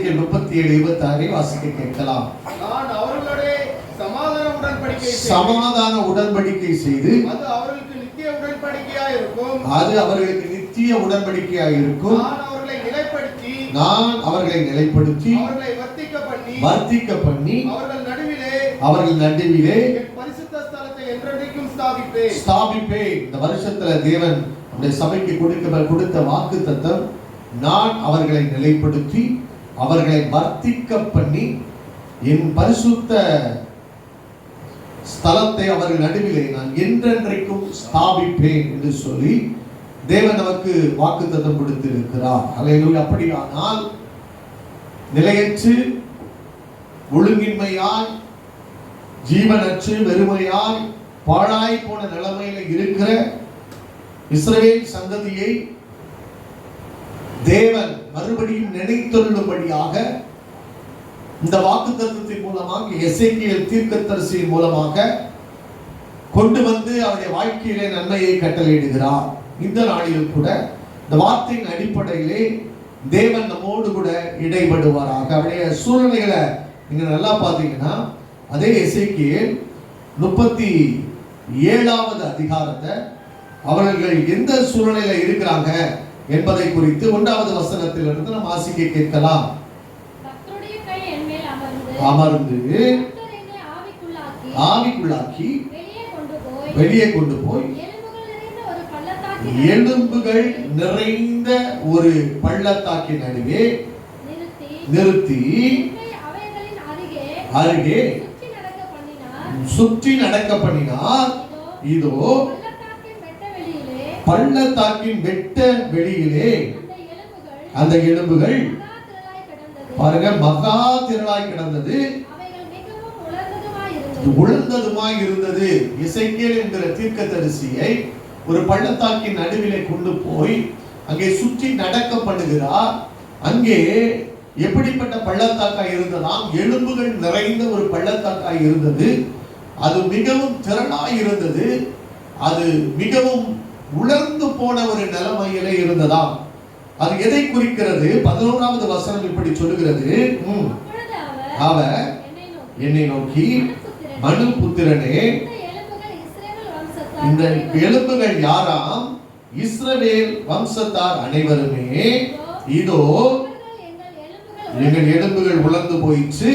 எசேக்கியேல் 37:26 வாசிக்க கேட்கலாம். நான் அவர்களோடே சமாதான உடன்படிக்கை செய்து அது அவர்களுக்கு நித்திய உடன்படிக்கையாய் இருக்கும். நான் அவர்களை நிலைப்படுத்தி அவர்களை வர்த்திக்க பண்ணி அவர்கள் நடுவிலே என் பரிசுத்த ஸ்தலத்தை என்றென்றைக்கும் ஸ்தாபிப்பேன். இந்த வருஷத்துல தேவன் நம்முடைய சபைக்கு கொடுத்த வாக்குத்தத்தம், நான் அவர்களை நிலைப்படுத்தி அவர்களை வர்த்திக்க பண்ணி என் பரிசுத்த ஸ்தலத்தை அவர்கள் நடுவிலே நான் என்றென்றைக்கும் ஸ்தாபிப்பேன் என்று சொல்லி தேவன் நமக்கு வாக்குத்தத்தம் கொடுத்திருக்கிறார். அல்லேலூயா. அப்படியானால் நிலையற்று ஒழுங்கின்மையாய் ஜீவனற்று வெறுமையாய் பாழாய் போன நிலைமையில இருக்கிற இஸ்ரவேல் சந்ததியை தேவன் மறுபடியும் நினைத்தொள்ளும்படியாக இந்த வாக்குத்தத்தத்தின் மூலமாக எசேக்கியேல் தீர்க்கதரிசியின் மூலமாக கொண்டு வந்து அவருடைய வாழ்க்கையிலே நன்மையை கட்டளையிடுகிறார். இந்த நாளில் கூட இந்த வார்த்தையின் அடிப்படையிலே தேவன் நம்மோடு கூட இடைபடுவாராக. அவருடைய சூழ்நிலைகளை நீங்க நல்லா பார்த்தீங்கன்னா அதே எசேக்கியேல் 37வது அதிகாரத்தை அவர்கள் எந்த சூழ்நிலையில இருக்கிறாங்க என்பதை குறித்து 1வது வசனத்திலிருந்து நாம் வாசிக்க கேட்கலாம். அமர்ந்து ஆவிக்குள்ளாக்கி வெளியே கொண்டு போய் எலும்புகள் நிறைந்த ஒரு பள்ளத்தாக்கின் நடுவே நிறுத்தி அருகே சுற்றி நடக்க பண்ணினார். இதோ பள்ளத்தாக்கின் வெட்ட வெளியிலே அந்த எலும்புகள் பாருங்க மகா திரளாய் கிடந்தது, உலர்ந்ததுமாய் இருந்தது. எசேக்கியேல் என்கிற தீர்க்கதரிசியை ஒரு பள்ளத்தாக்கின் நடுவிலே கொண்டு போய் அங்கே சுற்றி நடக்க பண்ணுகிறார். அங்கே எப்படிப்பட்ட பள்ளத்தாக்காய் இருந்ததாம்? எலும்புகள் நிறைந்த ஒரு பள்ளத்தாக்காய் இருந்தது. அது மிகவும் திரளாய் இருந்தது. அது மிகவும் உலர்ந்து போன ஒரு நிலைமையிலே இருந்ததாம். அது எதை குறிக்கிறது? 11வது வசனம் இப்படி சொல்லுகிறது, அவர் என்னை நோக்கி மனுபுத்திரனே, இந்த எலும்புகள் யாராம்? இஸ்ரவேல் வம்சத்தார் அனைவருமே. இதோ எங்கள் எலும்புகள் உலர்ந்து போயிற்று,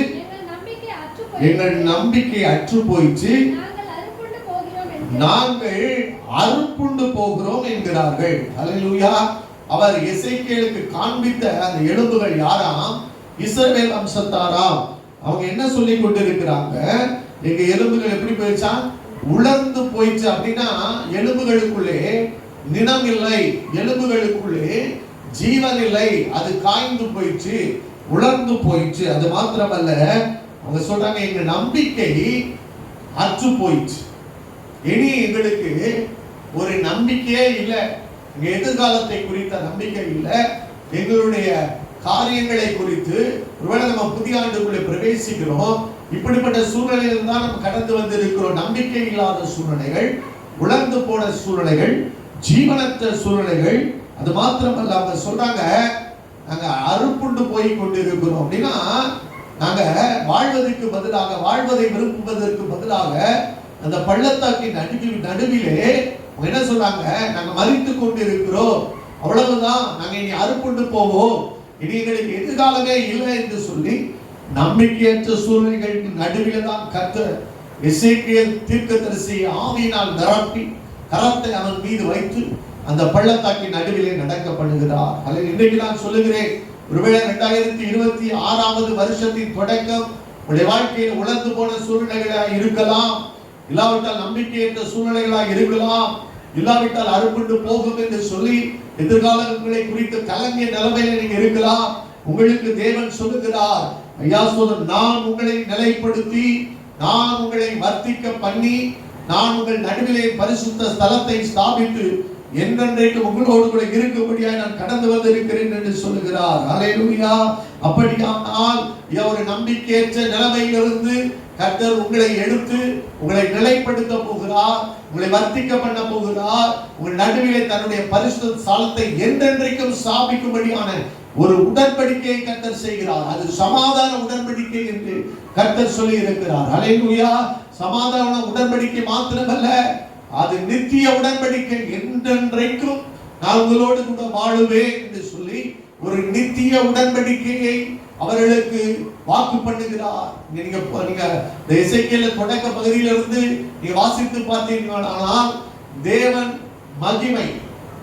எங்கள் நம்பிக்கை அற்று போயிற்று, நாங்கள் அறுப்புண்டு போகிறோம் என்கிறார்கள். அல்லேலூயா. அவர் எசேக்கியேலுக்கு காண்பித்த அந்த எலும்புகள் யாராம்? இஸ்ரவேல் வம்சத்தாராம். அவங்க என்ன சொல்லி கொண்டிருக்கிறாங்க? எங்க எலும்புகள் எப்படி போயிடுச்சா? உலர்ந்து போயிடுச்சு. அப்படின்னா எலும்புகளுக்குள்ளே நினம் இல்லை, எலும்புகளுக்குள்ளே ஜீவன் இல்லை, அது காய்ந்து போயிடுச்சு, உலர்ந்து போயிடுச்சு. அது மாத்திரமல்ல, அவங்க சொல்றாங்க எங்க நம்பிக்கை அற்று போயிடுச்சு, இனி எங்களுக்கு ஒரு நம்பிக்கையே இல்லை, எங்க எதிர்காலத்தை குறித்த நம்பிக்கை இல்லை, எங்களுடைய காரியங்களை குறித்து ஒருவேளை நம்ம புதிய ஆண்டுக்குள்ளே பிரவேசிக்கிறோம், இப்படிப்பட்ட சூழ்நிலையில் தான் நம்ம கடந்து வந்து இருக்கிறோம். நம்பிக்கை இல்லாத சூழ்நிலைகள், உலர்ந்து போன சூழ்நிலைகள், ஜீவனற்ற சூழ்நிலைகள். அது மாத்திரமல்ல, அவங்க சொல்றாங்க நாங்க அறுப்புண்டு போய் கொண்டிருக்கிறோம். அப்படின்னா நாங்க வாழ்வதற்கு பதிலாக, வாழ்வதை விரும்புவதற்கு பதிலாக அந்த பள்ளத்தாக்கின் நடுவிலே என்ன சொல்றாங்க? நாங்க மரித்து கொண்டிருக்கிறோம், அவ்வளவுதான், நாங்க இனி அறுப்புண்டு போவோம், இனி எங்களுக்கு எதிர்காலமே இல்லை என்று சொல்லி நம்பிக்கையற்ற சூழ்நிலைகளுக்கு நடுவிலே தான் கர்த்தர் எசேக்கியேல் தீர்க்கதரிசி ஆவியினால் நிரப்பி கரத்தை அவன் மீது வைத்து அந்த பள்ளத்தாக்கின் நடுவிலே நடக்க பண்ணுகிறார். அல்லது இன்றைக்கு நான் சொல்லுகிறேன், ஒருவேளை 2026வது வருஷத்தின் தொடக்கம் உடைய வாழ்க்கையில் உலர்ந்து போன சூழ்நிலைகளாக இருக்கலாம், இல்லாவிட்டால் நம்பிக்கையற்ற சூழ்நிலைகளாக இருக்கலாம், இல்லாவிட்டால் அறுப்புண்டு போகும் என்று சொல்லி எதிர்காலங்களை குறித்து கலங்கிய நிலைமையில நீங்க இருக்கலாம். உங்களுக்கு தேவன் சொல்லுகிறார், ஐயா சொல்ல, நான் உங்களை நிலைப்படுத்தி, நான் உங்களை வர்த்திக்க பண்ணி, நான் உங்கள் நடுவிலே பரிசுத்த ஸ்தலத்தை ஸ்தாபித்து என்றென்றைக்கு உங்களோடு கூட இருக்கும்படியாக நான் கடந்து வந்திருக்கிறேன் என்று சொல்லுகிறார். அல்லேலூயா. அப்படியானால் ஒரு நம்பிக்கையற்ற நிலைமையிலிருந்து கர்த்தர் உங்களை எடுத்து உங்களை நிலைப்படுத்த போகிறார், உங்களை வர்த்திக்க பண்ண போகிறார், உங்கள் நடுவிலே தன்னுடைய பரிசுத்த ஸ்தலத்தை என்றென்றைக்கும் ஸ்தாபிக்கும்படியான ஒரு உடன்படிக்கையை கர்த்தர் செய்கிறார். அது சமாதான உடன்படிக்கை என்று கர்த்தர் சொல்லி இருக்கிறார். ஹல்லேலூயா. சமாதான உடன்படிக்கை மாத்திரமல்ல, அது நித்திய உடன்படிக்கை. என்றென்றைக்கும் நான் உங்களோடு கூட வாழுவேன் என்று சொல்லி ஒரு நித்திய உடன்படிக்கையை அவர்களுக்கு வாக்கு பண்ணுகிறார். நீங்க எசேக்கியேல் தொடக்க பகுதியிலிருந்து நீங்க வாசித்து பார்த்தீர்களானால் தேவன் மகிமை,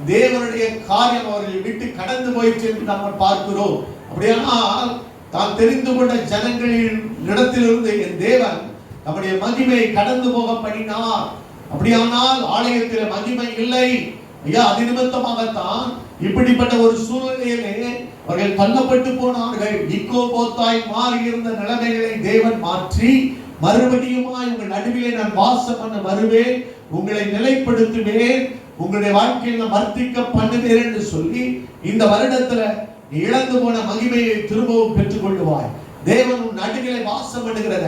தேவனுடைய காரியம் அவர்களை விட்டு கடந்து போயிற்று என்று நாம் பார்க்கிறோம். அப்படியானால் தான் தெரிந்து கொண்ட ஜனங்களின் இடத்திலிருந்து என் தேவன் நம்முடைய மகிமையை கடந்து போக பண்ணினார். அப்படியானால் ஆலயத்தில் மகிமை இல்லை. ஐயா, அது நிமித்தமாகத்தான் இப்படிப்பட்ட ஒரு சூழ்நிலையிலே அவர்கள் தள்ளப்பட்டு போனார்கள். இக்கோபோத்தாய் மாறி இருந்த நிலைமைகளை தேவன் மாற்றி மறுபடியுமாய் உங்கள் நடுவிலே நான் வாசம் பண்ண வருவேன், உங்களை நிலைப்படுத்துவேன், உங்களுடைய வாழ்க்கையில் வர்த்திக்க பண்ணுவேன் என்று சொல்லி இந்த வருடத்துல இழந்து போன மகிமையை திரும்பவும் பெற்றுக் கொள்ளுவாய். தேவன் உன் நடுவிலே வாசம் பண்ணுகிறத,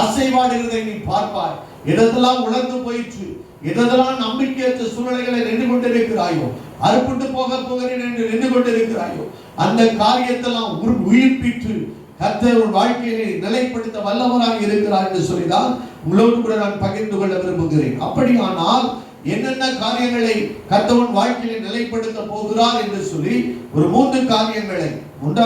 அசைவாடுகிறதை நீ பார்ப்பாய். எதெல்லாம் உணர்ந்து போயிற்று, எதெல்லாம் நம்பிக்கையற்ற சூழ்நிலைகளை நின்று கொண்டிருக்கிறாயோ, அறுப்புட்டு போக போகிறேன் என்று நின்று கொண்டிருக்கிறாயோ, அந்த காரியத்தெல்லாம் உயிர்ப்பித்து கர்த்தர் உன் வாழ்க்கையை நிலைப்படுத்த வல்லவராக இருக்கிறார் என்று சொல்லிதான் உங்களோடு கூட நான் பகிர்ந்து கொள்ள விரும்புகிறேன். அப்படியானால் என்னென்ன காரியங்களை கர்த்தர் வாழ்க்கையை நிலைப்படுத்த போகிறார் என்று சொல்லி ஒரு 3 காரியங்களை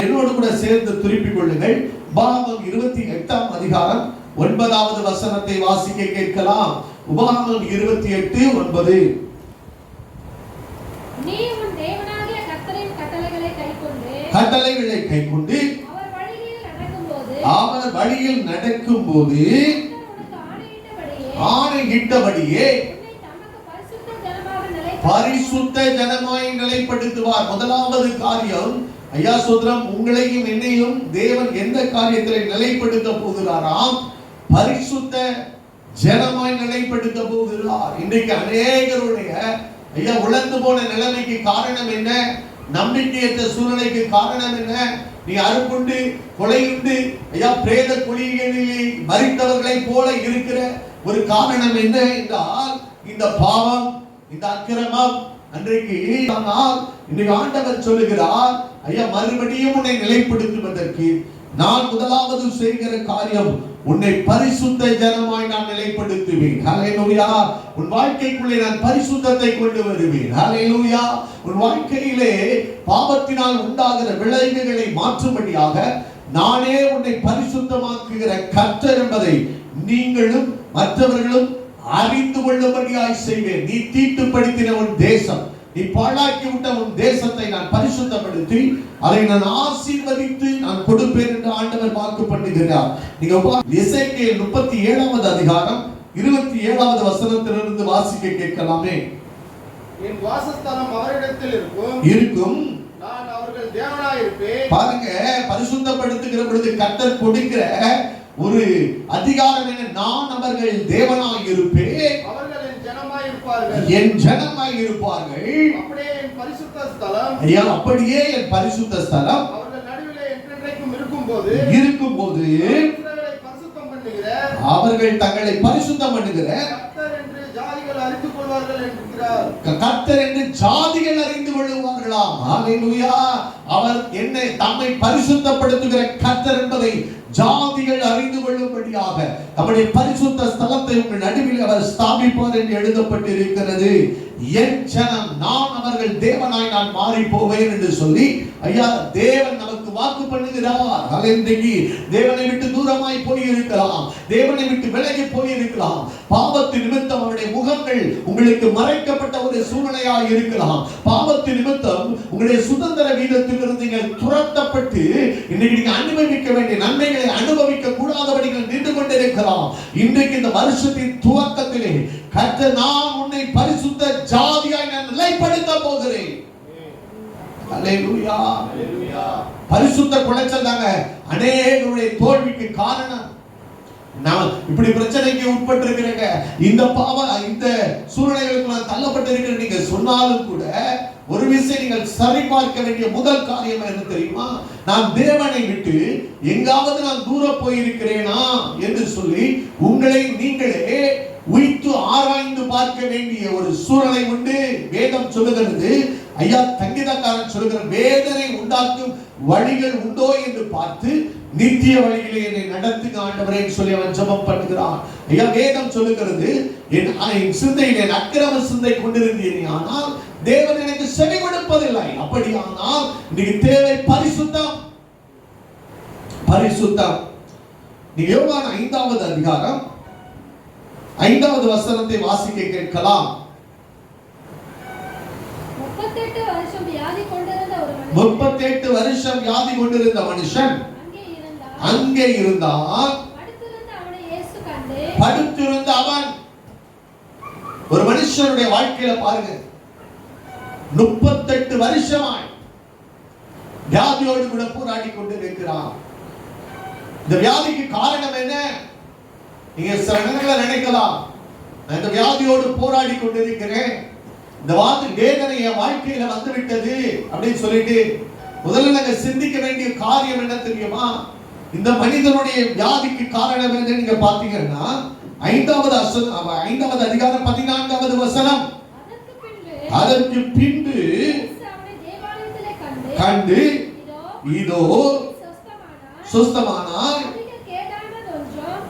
என்னோடு கூட சேர்ந்து திருப்பிக் கொள்ளுங்கள். உபாகமம் 28ஆம் அதிகாரம் 9வது வசனத்தை வாசிக்க கேட்கலாம். உபாகமம் 28:9. நீ உன் தேவனாகிய கர்த்தரின் கட்டளைகளை கைக்கொண்டு அவர் வழியில் நடக்கும்போது ஆணையிட்டபடியே பரிசுத்த ஜனமாய் நிலைப்படுத்துவார். முதலாவது காரியம், ஐயா சோதரம், உங்களையும் என்னையும் தேவன் எந்த காரியத்திலே நிலைப்படுத்த போகிறாராம்? பரிசுத்த ஜனமாய் நிலைப்படுத்த போகிறார். இன்றைக்கு அநேகருடைய ஐயா உழந்து போன நிலைமைக்கு காரணம் என்ன? நம்பிக்கையற்ற சூழ்நிலைக்கு காரணம் என்ன? நீ அறுப்புண்டு கொலையுண்டு ஐயா பிரேத குழிகளிலே மரித்தவர்களை போல இருக்கிற ஒரு காரணம் என்ன என்றால் இந்த பாவம், இந்த அக்கிரமம். அன்றைக்கு இன்றைக்கு ஆண்டவர் சொல்லுகிறார், ஐயா மறுபடியும் உன்னை நிலைப்படுத்துவதற்கு நான் முதலாவது செய்கிற காரியம், உன்னை பரிசுத்த ஜனமாய் நான் நிலைப்படுத்துவேன். ஹல்லேலூயா. உன் வாழ்க்கைக்குள்ளே நான் பரிசுத்தத்தை கொண்டு வருவேன். ஹல்லேலூயா. உன் வாழ்க்கையிலே பாவத்தினால் உண்டாகிற விளைவுகளை மாற்றும்படியாக நானே உன்னை பரிசுத்தமாக்குகிற கர்த்தர் என்பதை நீங்களும் மற்றவர்களும் அறிந்து கொள்ளும்படியாய் செய்வேன். நீ தீட்டுப்படுத்தின உன் தேசம், நீ பாழாக்கி விட்ட உன் தேசத்தை நான் பரிசுத்தப்படுத்தி அதை நான் ஆசீர்வதித்து நான் கொடுப்பேன் என்று ஆண்டவர் வாக்கு பண்ணுகிறார். நீங்க எசேக்கியேல் 37வது அதிகாரம் 27வது வசனத்திலிருந்து வாசிக்க கேட்கலாமே. என் வாசஸ்தலம் அவரிடத்தில் இருக்கும், நான் அவர்கள் தேவனாய் இருப்பேன். பாருங்க, பரிசுத்தப்படுத்துகிற பொழுது கர்த்தர் கொடுக்கிற ஒரு அதிகாரம் என்ன? நான் அவர்கள் தேவனாய் இருப்பேன், அவர்கள் என் ஜனமாய் இருப்பார்கள். என் ஜனமாய் இருப்பார்கள். அப்படியே என் பரிசுத்த ஸ்தலம், ஐயா அப்படியே என் பரிசுத்த ஸ்தலம் அவர்கள் நடுவிலே என்றென்றைக்கும் இருக்கும்போது இஸ்ரவேலை பரிசுத்தம் பண்ணுகிற, அவர்கள் தங்களை பரிசுத்தம் பண்ணுகிற கர்த்தர் என்று ஜாதிகள் அறிந்து கொள்வார்கள் என்கிறார். கர்த்தர் என்று ஜாதிகள் அறிந்து கொள்வார்களாம். ஹல்லேலூயா. அவர் என்னை தம்மை பரிசுத்தப்படுத்துகிற கர்த்தர் என்பதை ஜாதிகள் அறிந்து கொள்ளும்படியாக நம்முடைய பரிசுத்த ஸ்தலத்தை உங்கள் நடுவில் அவர் ஸ்தாபிப்பார் என்று எழுதப்பட்டிருக்கிறது. என் ஜனம், நான் அவர்கள் தேவனாய் நான் மாறி போவேன் என்று சொல்லி ஐயா தேவன் நமக்கு வாக்கு பண்ணுகிறார். இன்றைக்கு தேவனை விட்டு தூரமாய் போயிருக்கலாம், தேவனை விட்டு விலகி போயிருக்கலாம், பாவத்தின் நிமித்தம் அவருடைய முகங்கள் உங்களுக்கு மறைக்கப்பட்ட ஒரு சூழ்நிலையாய் இருக்கலாம், பாவத்தின் நிமித்தம் உங்களுடைய சுதந்திர வீதத்திலிருந்து நீங்கள் துரத்தப்பட்டு இன்னைக்கு நீங்க அனுபவிக்க வேண்டிய நன்மைகளை அனுபவிக்க கூடாதபடி நின்று கொண்டிருக்கலாம். இன்றைக்கு இந்த வருஷத்தின் துவக்கத்திலே கர்த்தர், நான் உன்னை பரிசுத்த ஜாதியாய் நான் நிலைப்படுத்த போகிறேன். அல்லேலூயா. பரிசுத்த குலைச்சல் தாங்க அநேகருடைய தோல்விக்கு காரணம். நான் இப்படி பிரச்சனைக்கு உட்பட்டு இருக்கிறேங்க, இந்த இந்த சூழ்நிலைகளுக்கு நான் தள்ளப்பட்டு இருக்கிறேன் நீங்க சொன்னாலும் கூட ஒரு விஷயம் நீங்கள் சரி பார்க்க வேண்டிய முதல் காரியம் என்ன தெரியுமா? நான் தேவனை விட்டு எங்காவது நான் தூர போயிருக்கிறேனா என்று சொல்லி உங்களை நீங்களே உய்த்து ஆராய்ந்து பார்க்க வேண்டிய ஒரு சூழ்நிலை உண்டு. வேதம் சொல்லுகிறது, ஐயா சங்கீதக்காரன் சொல்லுகிற வேதனை உண்டாக்கும் வழிகள் உண்டோ என்று பார்த்து நித்திய வழியிலே என்னை நடத்துங்க ஆண்டவரே சொல்லி அவன் ஜெபம் பண்ணுகிறான். ஐயா வேதம் சொல்லுகிறது என் சிந்தையில் என் அக்கிரம சிந்தை கொண்டிருந்தேன், ஆனால் தேவன் எனக்கு செவி கொடுப்பதில்லை. அப்படியானால் இன்னைக்கு தேவை பரிசுத்தம். பரிசுத்தம். நீங்க யோவான் 5வது அதிகாரம் 5வது வசனத்தை வாசிக்க கேட்கலாம். 38 வருஷம் வியாதி கொண்டிருந்த ஒரு மனுஷன் அங்கே இருந்தான். படுத்திருந்த அவன், ஒரு மனுஷனுடைய வாழ்க்கையில பாருங்க, 38 வருஷமாய் வியாதியோடு கூட போராடி கொண்டிருக்கிறான். இந்த வியாதிக்கு காரணம் என்ன? நீங்க சில நேரங்களில் நினைக்கலாம், நான் இந்த வியாதியோடு போராடி கொண்டிருக்கிறேன், இந்த வேதனை என் வாழ்க்கையில வந்து விட்டது அப்படின்னு சொல்லிட்டு முதல்ல நாங்க சிந்திக்க வேண்டிய காரியம் என்ன தெரியுமா? இந்த மனிதனுடைய வியாதிக்கு காரணம் என்ன நீங்க பாத்தீங்கன்னா 5வது அதிகாரம் 14வது வசனம், அதற்கு பின்பு கண்டு இதோ சுஸ்தமானார்,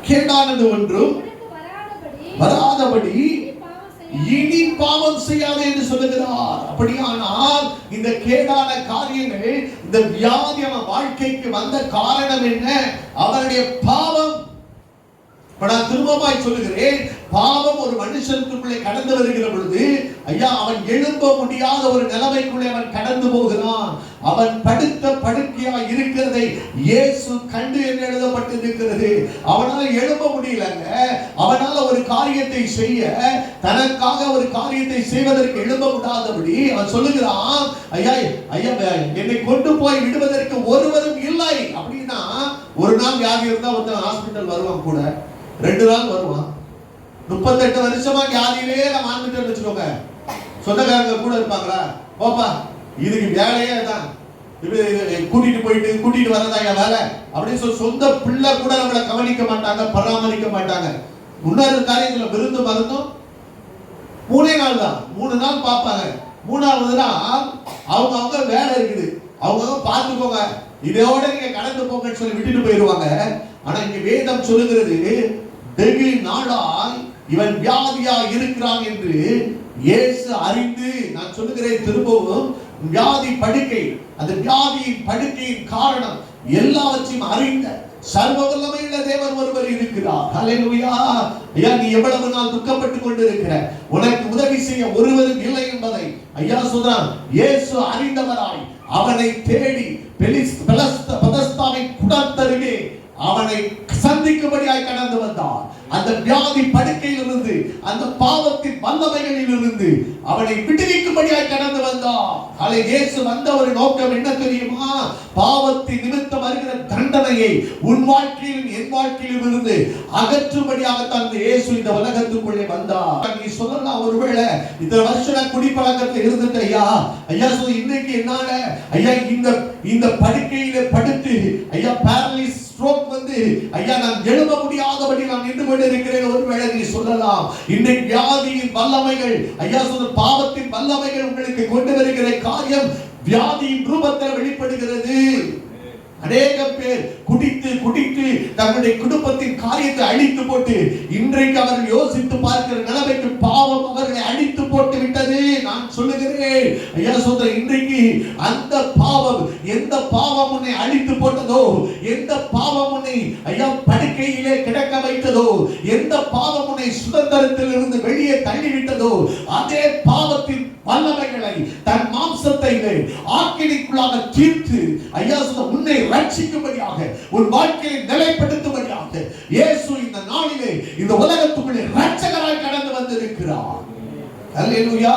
கேடானது ஒன்றும் வராதபடி இனி பாவம் செய்யாதே என்று சொல்லுகிறார். அப்படியானால் இந்த கேடான காரியங்கள், இந்த வியாதி அவன் வாழ்க்கைக்கு வந்த காரணம் என்ன? அவருடைய பாவம். நான் திரும்பமாய் சொல்லுகிறேன், பாவம் ஒரு மனுஷனுக்குள்ளே கடந்து வருகிற பொழுது ஐயா அவன் எழும்ப முடியாத ஒரு நிலைமைக்குள்ளே அவன் கடந்து போகிறான். அவன் படுத்த படுக்கையா இருக்கிறதை இயேசு கண்டு என்று எழுதப்பட்டிருக்கிறது. அவனால எழும்ப முடியலங்க. அவனால ஒரு காரியத்தை செய்ய, தனக்காக ஒரு காரியத்தை செய்வதற்கு எழும்ப முடியாதபடி அவன் சொல்லுகிறான், ஐயா ஐயா என்னை கொண்டு போய் விடுவதற்கு ஒருவரும் இல்லை. அப்படின்னா ஒரு நாள் வியாதி இருந்தா ஒருத்தன் ஹாஸ்பிட்டல் வருவான், கூட 2 நாள் வருவான். 38 வருஷமா வியாதியிலே நம்ம வாழ்ந்துட்டு வச்சுக்கோங்க, சொந்தக்காரங்க கூட இருப்பாங்களா? போப்பா இதுக்கு வேலையே தான், கூட்டிட்டு வரதா என் வேலை அப்படின்னு சொல்லி சொந்த பிள்ளை கூட நம்மளை கவனிக்க மாட்டாங்க, பராமரிக்க மாட்டாங்க. முன்னாடி காரியத்துல விருந்து மருந்தும் 3 நாள் தான், 3 நாள் பார்ப்பாங்க. 3வது நாள் அவங்க வேலை இருக்குது, அவங்க பார்த்துக்கோங்க, இதோட நீங்க கடந்து போங்கன்னு சொல்லி விட்டுட்டு போயிடுவாங்க. ஆனா இங்க வேதம் சொல்லுகிறது, வெகு நாளாய் இவன் வியாதியா இருக்கிறான் என்று இயேசு அறிந்து, நான் சொல்லுகிறேன் திரும்பவும், வியாதி படுக்கை, அந்த வியாதியின் படுக்கையின் காரணம் எல்லாவற்றையும் அறிந்த சர்வ வல்லமையுள்ள தேவன் ஒருவர் இருக்கிறார். ஹல்லேலூயா. ஐயா நீ எவ்வளவு நாள் துக்கப்பட்டு கொண்டிருக்கிற, உனக்கு உதவி செய்ய ஒருவரும் இல்லை என்பதை ஐயா சொல்றான். இயேசு அறிந்தவராய் அவனை தேடி பெதஸ்தாவின் குடத்தருகே அவனை சந்திக்கும்படியாய் கடந்து வந்தார். அந்த வியாதி படுக்கையிலிருந்து, அந்த பாவத்தின் வல்லமைகளிலிருந்து அவனை விடுவிக்கும்படியாய் கடந்து வந்தார். அலை இயேசு வந்த ஒரு நோக்கம் என்ன தெரியுமா? பாவத்தின் நிமித்தம் வருகிற தண்டனையை உன் வாழ்க்கையிலும் என் வாழ்க்கையிலும் இருந்து அகற்றும்படியாகத்தான் இயேசு இந்த உலகத்துக்குள்ளே வந்தார். நீ சொல்லலாம், ஒருவேளை இந்த வருஷம் குடிப்பழக்கத்தில் இருந்துட்டு ஐயா இன்னைக்கு என்னால ஐயா இந்த படுக்கையில படுத்து ஐயா பேரலிஸ் ஸ்ட்ரோக் வந்து ஐயா நான் எழுத முடியாதபடி நான் நின்று கொண்டிருக்கிறேன். ஒருவேளை நீ சொல்லலாம், இன்னைக்கு வியாதியின் வல்லமைகள் ஐயா சொல்ற பாவத்தின் வல்லமைகள் உங்களுக்கு கொண்டு வருகிற காரியம் வியாதியின் ரூபத்தில் வெளிப்படுகிறது. அநேக பேர் குடித்து தங்களுடைய குடும்பத்தின் காரியத்தை அழித்து போட்டு இன்றைக்கு அவர்கள் யோசித்து பார்க்கிற நிலைமைக்கு பாவம் அவர்களை அழித்து போட்டு விட்டது. நான் சொல்லுகிறேன் ஐயா சொல்ற, இன்றைக்கு அந்த பாவம், எந்த பாவம் உன்னை அழித்து போட்டதோ, எந்த பாவம் உன்னை ஐயா படுக்கையிலே கிடக்க வைத்ததோ, எந்த பாவம் உன்னை சுதந்திரத்தில் இருந்து வெளியே தள்ளிவிட்டதோ, அதே பாவத்தின் வல்லமைகளை தன் மாம்சத்தை ஆக்கினைக்குள்ளாக தீர்த்து ஐயா உன்னை ரட்சிக்கும்படியாக, உன் வாழ்க்கையை நிலைப்படுத்தும்படியாக இயேசு இந்த நாளிலே இந்த உலகத்துக்குள்ளே ரட்சகராய் கடந்து வந்திருக்கிறார். அல்லேலூயா.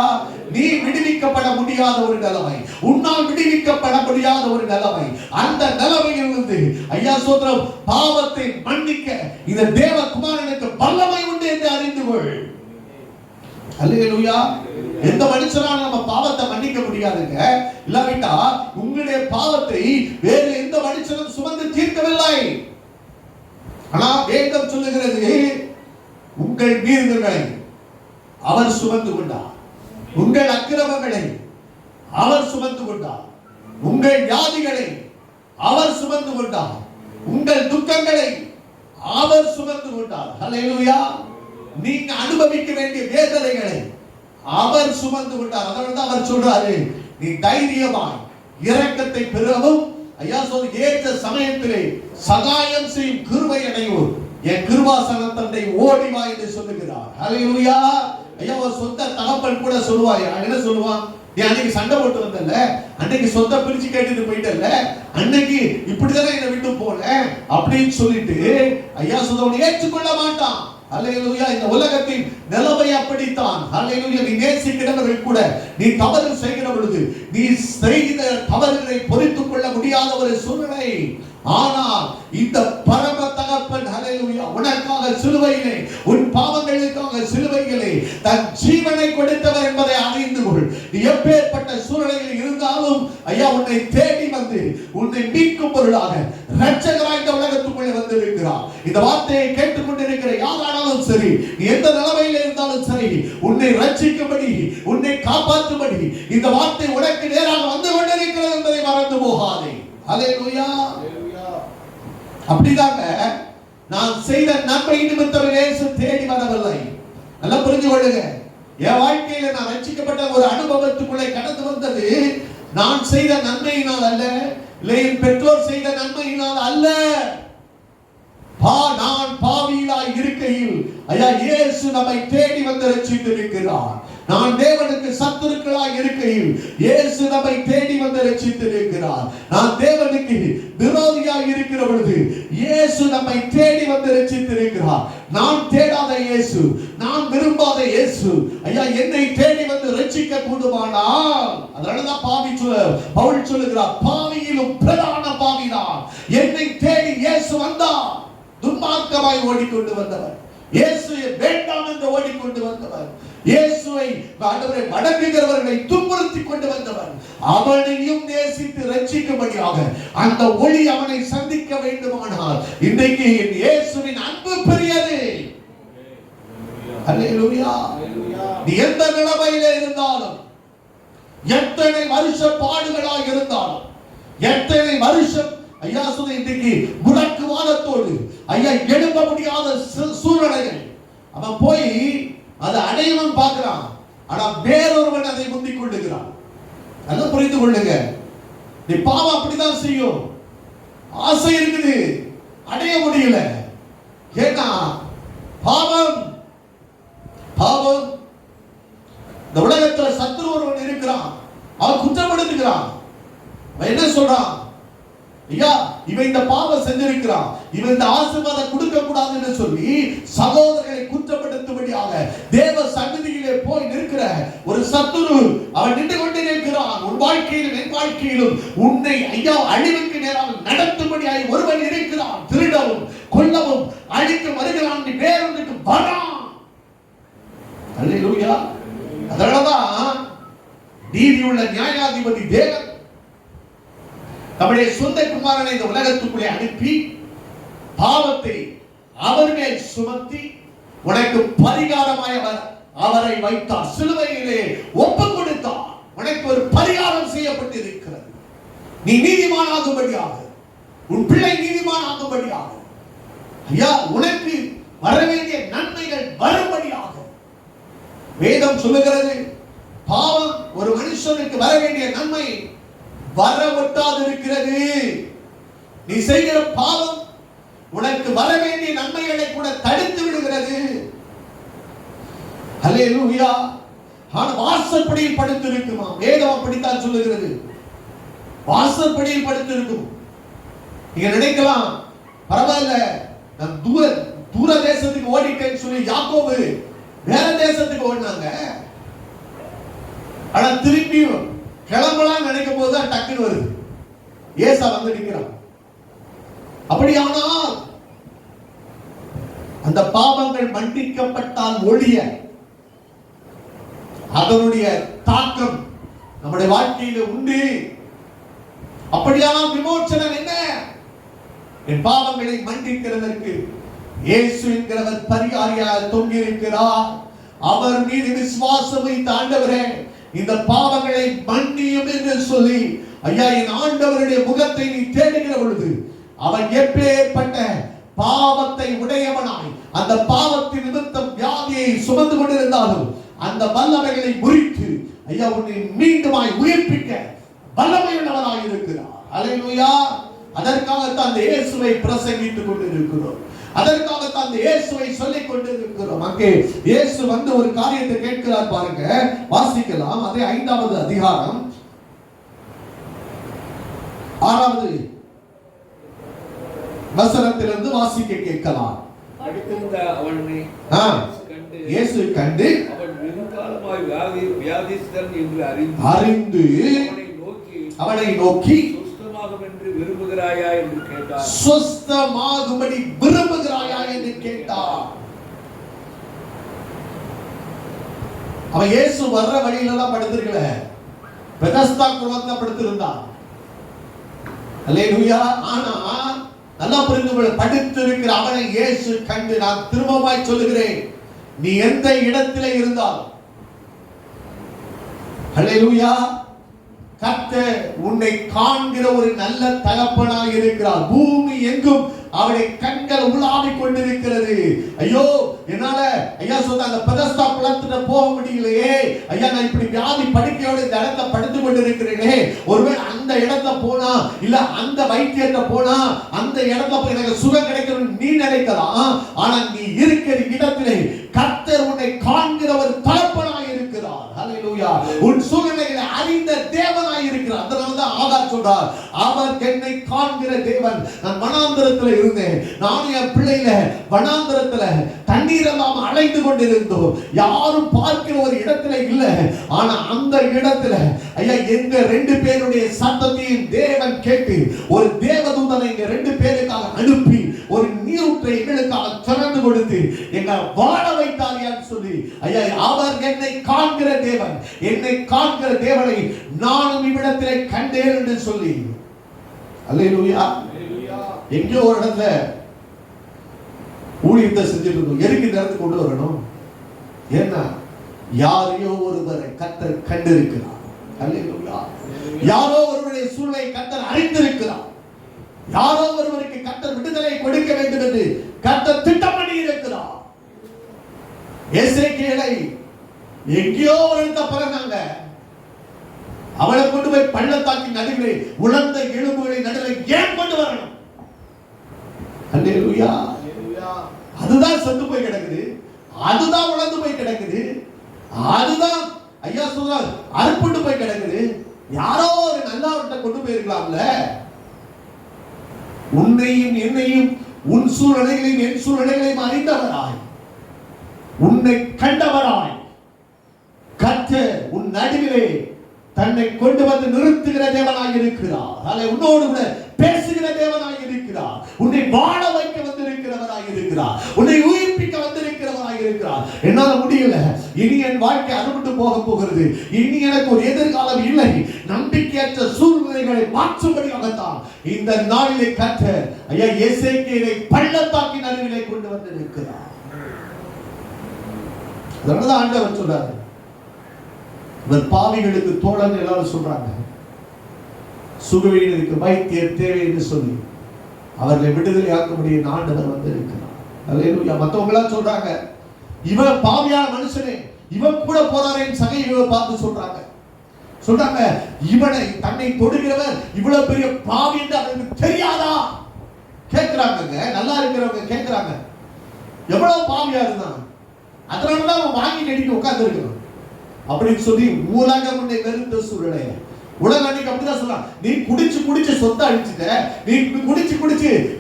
நீ விடுவிக்கப்பட முடியாத ஒரு நிலைமை, உன்னால் விடுவிக்கப்பட முடியாத ஒரு நிலைமை, அந்த நிலைமையிலிருந்து ஐயா சொல்றோம், பாவத்தை மன்னிக்க இந்த தேவகுமாரனுக்கு வல்லமை உண்டு என்று அறிந்து கொள். அல்லேலூயா. எந்த மனுஷனால நம்ம பாவத்தை மன்னிக்க முடியாதுங்க. இல்லாவிட்டா உங்களுடைய பாவத்தை வேறு எந்த மனுஷனும் சுமந்து தீர்க்கவில்லை. ஆனா வேதம் சொல்லுகிறது, உங்கள் மீறுதல்களை அவர் சுமந்து கொண்டார், உங்கள் அக்கிரமங்களை அவர் சுமந்து கொண்டார். உங்கள் வியாதிகளை அவர் சுமந்து கொண்டார். உங்கள் துக்கங்களை அவர் சுமந்து கொண்டார். ஹல்லேலூயா. நீங்க அனுபவிக்க வேண்டிய வேதனைகளை அவர் சுமந்து கொண்டார். அதனால அவர் சொல்றாரு, நீ தைரியமாய் இரக்கத்தை பெறவும், ஐயா சொல், ஏற்ற சமயத்திலே சகாயம் செய்யும் கிருபை அடைவோர் என் கிருபாசனத்தண்டை ஓடிவா என்று சொல்லுகிறார். ஹல்லேலூயா. ஐயா ஒரு சொந்த தகப்பன் கூட சொல்லுவாய், என்ன சொல்லுவான், நீ அன்னைக்கு சண்டை போட்டு வந்தல்ல, அன்னைக்கு சொந்த பிரிச்சு கேட்டுட்டு போயிட்டல்ல, அன்னைக்கு இப்படிதானே என்னை விட்டு போல அப்படின்னு சொல்லிட்டு ஐயா சொல்றவனை ஏற்றுக்கொள்ள மாட்டான். ஹல்லேலூயா. இந்த உலகத்தின் நிலைமை அப்படித்தான். ஹல்லேலூயா. நீ நேசிக்கிறவர்கள் கூட நீ தவறு செய்கிற பொழுது நீ செய்த தவறுகளை பொறுத்துக் கொள்ள முடியாத ஒரு சூழ்நிலை. ஆனால் இந்த பரம தகப்பன் ஹல்லேலூயா உனக்காக சிலுவையிலே, உன் பாவங்களுக்காக சிலுவையிலே தன் ஜீவனை கொடுத்தவர் என்பதை அறிந்து கொள். நீ எப்பேற்பட்ட சூழ்நிலையில் இருந்தாலும் ஐயா உன்னை தேடி வந்து உன்னை மீட்கும் பொருளாக இரட்சகராய் இந்த உலகத்துக்குள்ளே வந்திருக்கிறார். இந்த வார்த்தையை கேட்டுக்கொண்டிருக்கிற யாரானாலும் சரி, நீ எந்த நிலைமையில் இருந்தாலும் சரி, உன்னை ரட்சிக்கும்படி, உன்னை காப்பாற்றும்படி இந்த வார்த்தை உனக்கு நேராக வந்து கொண்டிருக்கிறது என்பதை மறந்து போகாதே. ஹல்லேலூயா. அப்படிதாங்க நான் செய்த நன்மை நிமித்தம் இயேசு தேடி வரவில்லை. நல்லா புரிஞ்சு கொள்ளுங்க. என் வாழ்க்கையில நான் ரட்சிக்கப்பட்ட ஒரு அனுபவத்துக்குள்ளே கடந்து வந்தது நான் செய்த நன்மையினால் அல்ல, இல்லை என் பெற்றோர் செய்த நன்மையினால் அல்ல. நான் பாவியிலாய் இருக்கையில் ஐயா இயேசு நம்மை தேடி வந்து ரட்சித்திருக்கிறார். நான் தேவனுக்கு சத்துருக்களாய் இருக்கையில் இயேசு நம்மை தேடி வந்து ரட்சித்திருக்கிறார். நான் தேவனுக்கு விரோதியாய் இருக்கிற பொழுது இயேசு நம்மை தேடி வந்து ரட்சித்திருக்கிறார். நான் தேடாத இயேசு, நான் விரும்பாத இயேசு ஐயா என்னை தேடி வந்து ரட்சிக்க கூடுமானால், அதனாலதான் பவுல் சொல்லுகிறார், பாவியிலும் பிரதான பாவிதான் என்னை தேடி இயேசு வந்தார். துன்மார்க்கமாய் ஓடிக்கொண்டு வந்தவர், இயேசுவை வேண்டாம் என்று ஓடிக்கொண்டு வந்தவர், இயேசுவை வணங்குகிறவர்களை துன்புறுத்தி கொண்டு வந்தவர், அவனையும் நேசித்து ரட்சிக்கும்படியாக அந்த ஒளி அவனை சந்திக்க வேண்டுமானால் இன்றைக்கு இயேசுவின் அன்பு பெரியது. ஹல்லேலூயா. நீ எந்த நிலைமையிலே இருந்தாலும், எத்தனை வருஷ பாடுகளாக இருந்தாலும், எத்தனை வருஷம் ஐயா சொல்ல இன்றைக்கு முடக்குவாதத்தோடு ஐயா எழும்ப முடியாத சூழ்நிலைகள், அவன் போய் அதை அடையவும் பார்க்கிறான். ஆனா வேறொருவன் அதை முந்திக் கொள்ளுகிறான். நல்லா புரிந்து கொள்ளுங்க. நீ பாவம் அப்படிதான் செய்யும், ஆசை இருக்குது, அடைய முடியல. ஏன்னா பாவம் பாவம் இந்த உலகத்துல சத்துரு ஒருவன் இருக்கிறான், அவன் குற்றப்படுத்துகிறான். அவன் என்ன சொல்றான், ஐயா இவன் இந்த பாவம் செஞ்சிருக்கிறான், இவன் இந்த ஆசீர்வாதம் கொடுக்க கூடாது என்று சொல்லி சகோதரர்களை குற்றப்படுத்தும்படியாக தேவ சந்நிதியிலே போய் நிற்கிற ஒரு சத்துரு அவன் நின்று கொண்டிருக்கிறான். உன் வாழ்க்கையிலும் என் வாழ்க்கையிலும் உன்னை ஐயா அழிவுக்கு நேராக நடத்தும்படியாக ஒருவன் இருக்கிறான். திருடவும் கொல்லவும் அழிக்க வருகிறான். நீ வேறொன்றுக்கு வரான். அல்லேலூயா. அதனாலதான் நீதியுள்ள நியாயாதிபதி தேவன் நம்முடைய சொந்த குமாரனை இந்த உலகத்துக்குள்ளே அனுப்பி பாவத்தை அவர் மேல் சுமத்தி உனக்கு பரிகாரமாய் அவரை வைத்தார். சிலுவையிலே ஒப்பு கொடுத்தார். உனக்கு ஒரு பரிகாரம் செய்யப்பட்டிருக்கிறது. நீ நீதிமானாகும்படியாக, உன் பிள்ளை நீதிமானாகும்படியாக, ஐயா உனக்கு வர வேண்டிய நன்மைகள் வரும்படியாக வேதம் சொல்லுகிறது. பாவம் ஒரு மனுஷனுக்கு வர வேண்டிய நன்மை வர ஒட்டாது இருக்கிறது. நீ செய்கிற பாவம் உனக்கு வர வேண்டிய நன்மைகளை கூட தடுத்து விடுகிறது. ஹல்லேலூயா. ஆனா வாசற்படியில் படுத்திருக்குமா, வேதம் அப்படித்தான் சொல்லுகிறது. வாசற்படியில் படுத்திருக்கும். நீங்க நினைக்கலாம் பரவாயில்ல நான் தூர தேசத்துக்கு ஓடிட்டேன்னு சொல்லி யாக்கோபு வேற தேசத்துக்கு ஓடினாங்க. ஆனா திரும்பியும் கிளம்பலாம் நினைக்கும் போதுதான் டக்குன்னு வருது, ஏசா வந்து நிற்கிறான். அப்படியானால் அந்த பாவங்கள் மன்னிக்கப்பட்டால் ஒழிய அதனுடைய தாக்கம் நம்முடைய வாழ்க்கையில உண்டு. அப்படியானால் விமோசனம் என்ன? என் பாவங்களை மன்னிக்கிறதற்கு இயேசு என்கிறவர் பரிகாரியாக தொங்கியிருக்கிறார். அவர் மீது விசுவாசம் வைத்த ஆண்டவரே இந்த பாவங்களை மன்னியும் என்று சொல்லி ஐயா என் ஆண்டவருடைய முகத்தை நீ தேடுகிற பொழுது அவன் எப்பேற்பட்ட பாவத்தை உடையவனாய் அந்த பாவத்தின் நிமித்தம் வியாதியை சுமந்து கொண்டிருந்தாலும் அந்த வல்லமைகளை முறித்து ஐயா உன்னை மீண்டுமாய் உயிர்ப்பிக்க வல்லமையுள்ளவராய் இருக்கிறார். அல்லேலூயா. அதற்காகத்தான் அந்த இயேசுவை பிரசங்கித்துக் கொண்டிருக்கிறோம். அதற்காகத்தான் அந்த இயேசுவை சொல்லிக் கொண்டிருக்கிறோம். அங்கே இயேசு வந்து ஒரு காரியத்தை கேட்கிறார் பாருங்க, வாசிக்கலாம். அதே 5வது அதிகாரம் 6வது வசனத்திலிருந்து வாசிக்க கேட்கலாம். இயேசு கண்டு அவன் வெகுகாலமாய் வியாதிஸ்தன் என்று அறிந்து அவனை நோக்கி சுஸ்தமாகும் என்று விரும்புகிறாயா என்று கேட்டார். சுஸ்தமாகும்படி விரும்புகிறாயா என்று கேட்டார். அவன் இயேசு வர்ற வழியில தான் படுத்திருக்கல, பெதஸ்தா குளத்துல படுத்திருந்தான். அல்லேலூயா. ஆனா நல்லா புரிந்து கொள்ள, படுத்திருக்கிற அவனை இயேசு கண்டு, நான் திரும்பமாய் சொல்லுகிறேன், நீ எந்த இடத்திலே இருந்தால் அல்லேலூயா கர்த்தர் உன்னை காண்கிற ஒரு நல்ல தகப்பனாய் இருக்கிறார். பூமி எங்கும் அவருடைய கண்கள் உலாவிக் கொண்டிருக்கிறது. ஐயோ என்னால ஐயா சொன்ன அந்த பெதஸ்தா குளத்துல போக முடியலையே ஐயா, நான் இப்படி வியாதி படுக்கையோட இந்த இடத்துல படுத்து கொண்டிருக்கிறேனே, ஒருவேளை அந்த இடத்துல போனா இல்ல அந்த வைத்தியத்தை போனா அந்த இடத்துல போய் எனக்கு சுகம் கிடைக்கும் நீ நினைக்கலாம். ஆனா நீ இருக்கிற இடத்திலே கர்த்தர் உன்னை காண்கிற ஒரு தகப்பனாய் இருக்கிறார். ஹல்லேலூயா. உன் சூழ்நிலைகளை அறிந்த தேவனாய் இருக்கிறார். அதனாலதான் ஆகார் சொல்றார், அவர் என்னை காண்கிற தேவன். நான் வனாந்தரத்தில் இருந்தேன், நான் என் பிள்ளையில வனாந்தரத்துல தண்ணீர் எல்லாம் அலைந்து கொண்டிருந்தோம், யாரும் பார்க்கிற ஒரு இடத்துல இல்ல. ஆனா அந்த இடத்துல ஐயா எங்க 2 பேருடைய சத்தத்தையும் தேவன் கேட்டு ஒரு தேவதூதனை எங்க 2 பேருக்காக அனுப்பி ஒரு நீரூற்றை எங்களுக்காக திறந்து கொடுத்து எங்க வாழ வைத்தார் சொல்லி ஐயா அவர் என்னை காண்கிற தேவன், என்னை காண்கிற தேவனை நானும் இவ்விடத்திலே கண்டேன் என்று சொல்லி. அல்லேலூயா. எங்கேயோ ஒரு இடத்துல ஊழியத்தை செஞ்சுட்டு இருந்தோம், எதுக்கு இந்த இடத்துக்கு கொண்டு வரணும்? ஏன்னா யாரையோ ஒருவரை கர்த்தர் கண்டிருக்கிறார். அல்லேலூயா. யாரோ ஒருவருடைய சூழ்நிலை கர்த்தர் அறிந்திருக்கிறார். யாரோ ஒருவருக்கு கர்த்தர் விடுதலை கொடுக்க வேண்டும் என்று கர்த்தர் திட்டம் பண்ணி இருக்கிறார். எசேக்கியேலை எங்கேயோ ஒரு இடத்துல பிறந்தாங்க, அவளை கொண்டு போய் பள்ளத்தாக்கின் நடுவிலே உலர்ந்த எலும்புகளை நடுவே ஏன் கொண்டு வரணும்? அல்லேலூயா. அதுதான் செத்து போய் கிடக்குது, அதுதான் உலர்ந்து போய் கிடக்குது, அதுதான் ஐயா சொல்றார் அறுப்புண்டு போய் கிடக்குது. யாரோ ஒரு நல்லவர்கிட்ட கொண்டு போயிருக்கலாம்ல. உன்னையும் என்னையும் உன் சூழ்நிலைகளையும் என் சூழ்நிலைகளையும் அறிந்தவராய், உன்னை கண்டவராய் கர்த்தர் உன் நடுவிலே தன்னை கொண்டு வந்து நிறுத்துகிற தேவனாய் இருக்கிறார். அதை உன்னோடு கூட பேசுகிற தேவனாய் இருக்கிறார். உன்னை வாழ வைக்க வந்திருக்கிறவராய் இருக்கிறார். உன்னை உயிர்ப்பிக்க வந்திருக்கிறவராய் இருக்கிறார். என்னால முடியல, இனி என் வாழ்க்கை அறுபட்டு போக போகிறது, இனி எனக்கு ஒரு எதிர்காலம் இல்லை, நம்பிக்கையற்ற சூழ்நிலைகளை மாற்றும்படியாகத்தான் இந்த நாளிலே கர்த்தர் ஐயா எசேக்கியேலை பள்ளத்தாக்கின் நடுவிலே கொண்டு வந்திருக்கிறார். அதனாலதான் ஆண்டவர் சொல்றாரு, இவர் பாவிகளுக்கு தோழன் எல்லாரும் சொல்றாங்க, சுகவீனருக்கு வைத்தியர் தேவை என்று சொல்லி அவர்களை விடுதலை ஆக்கும்படிய ஆண்டவர் வந்து இருக்கிறார். அல்லேலூயா. மத்தவங்க எல்லாம் சொல்றாங்க, இவன் பாவியான மனுஷனே, இவன் கூட போறாரேன்னு சகை இவரை பார்த்து சொல்றாங்க இவனை தன்னை தொடுகிறவர் இவ்வளவு பெரிய பாவி என்று அவருக்கு தெரியாதா? கேட்கிறாங்க, நல்லா இருக்கிறவங்க கேட்கிறாங்க, எவ்வளவு பாவியா இருந்தான், அதனாலதான் அவன் வாங்கி கட்டிட்டு உட்கார்ந்து இருக்கணும் அப்படின்னு சொல்லி உலகம் உன்னை வெறுத்த சூழ்நிலை. உலகம் அன்னைக்கு அப்படிதான் சொல்றான், நீ குடிச்சு சொத்தை அழிச்சுட்ட, நீ குடிச்சு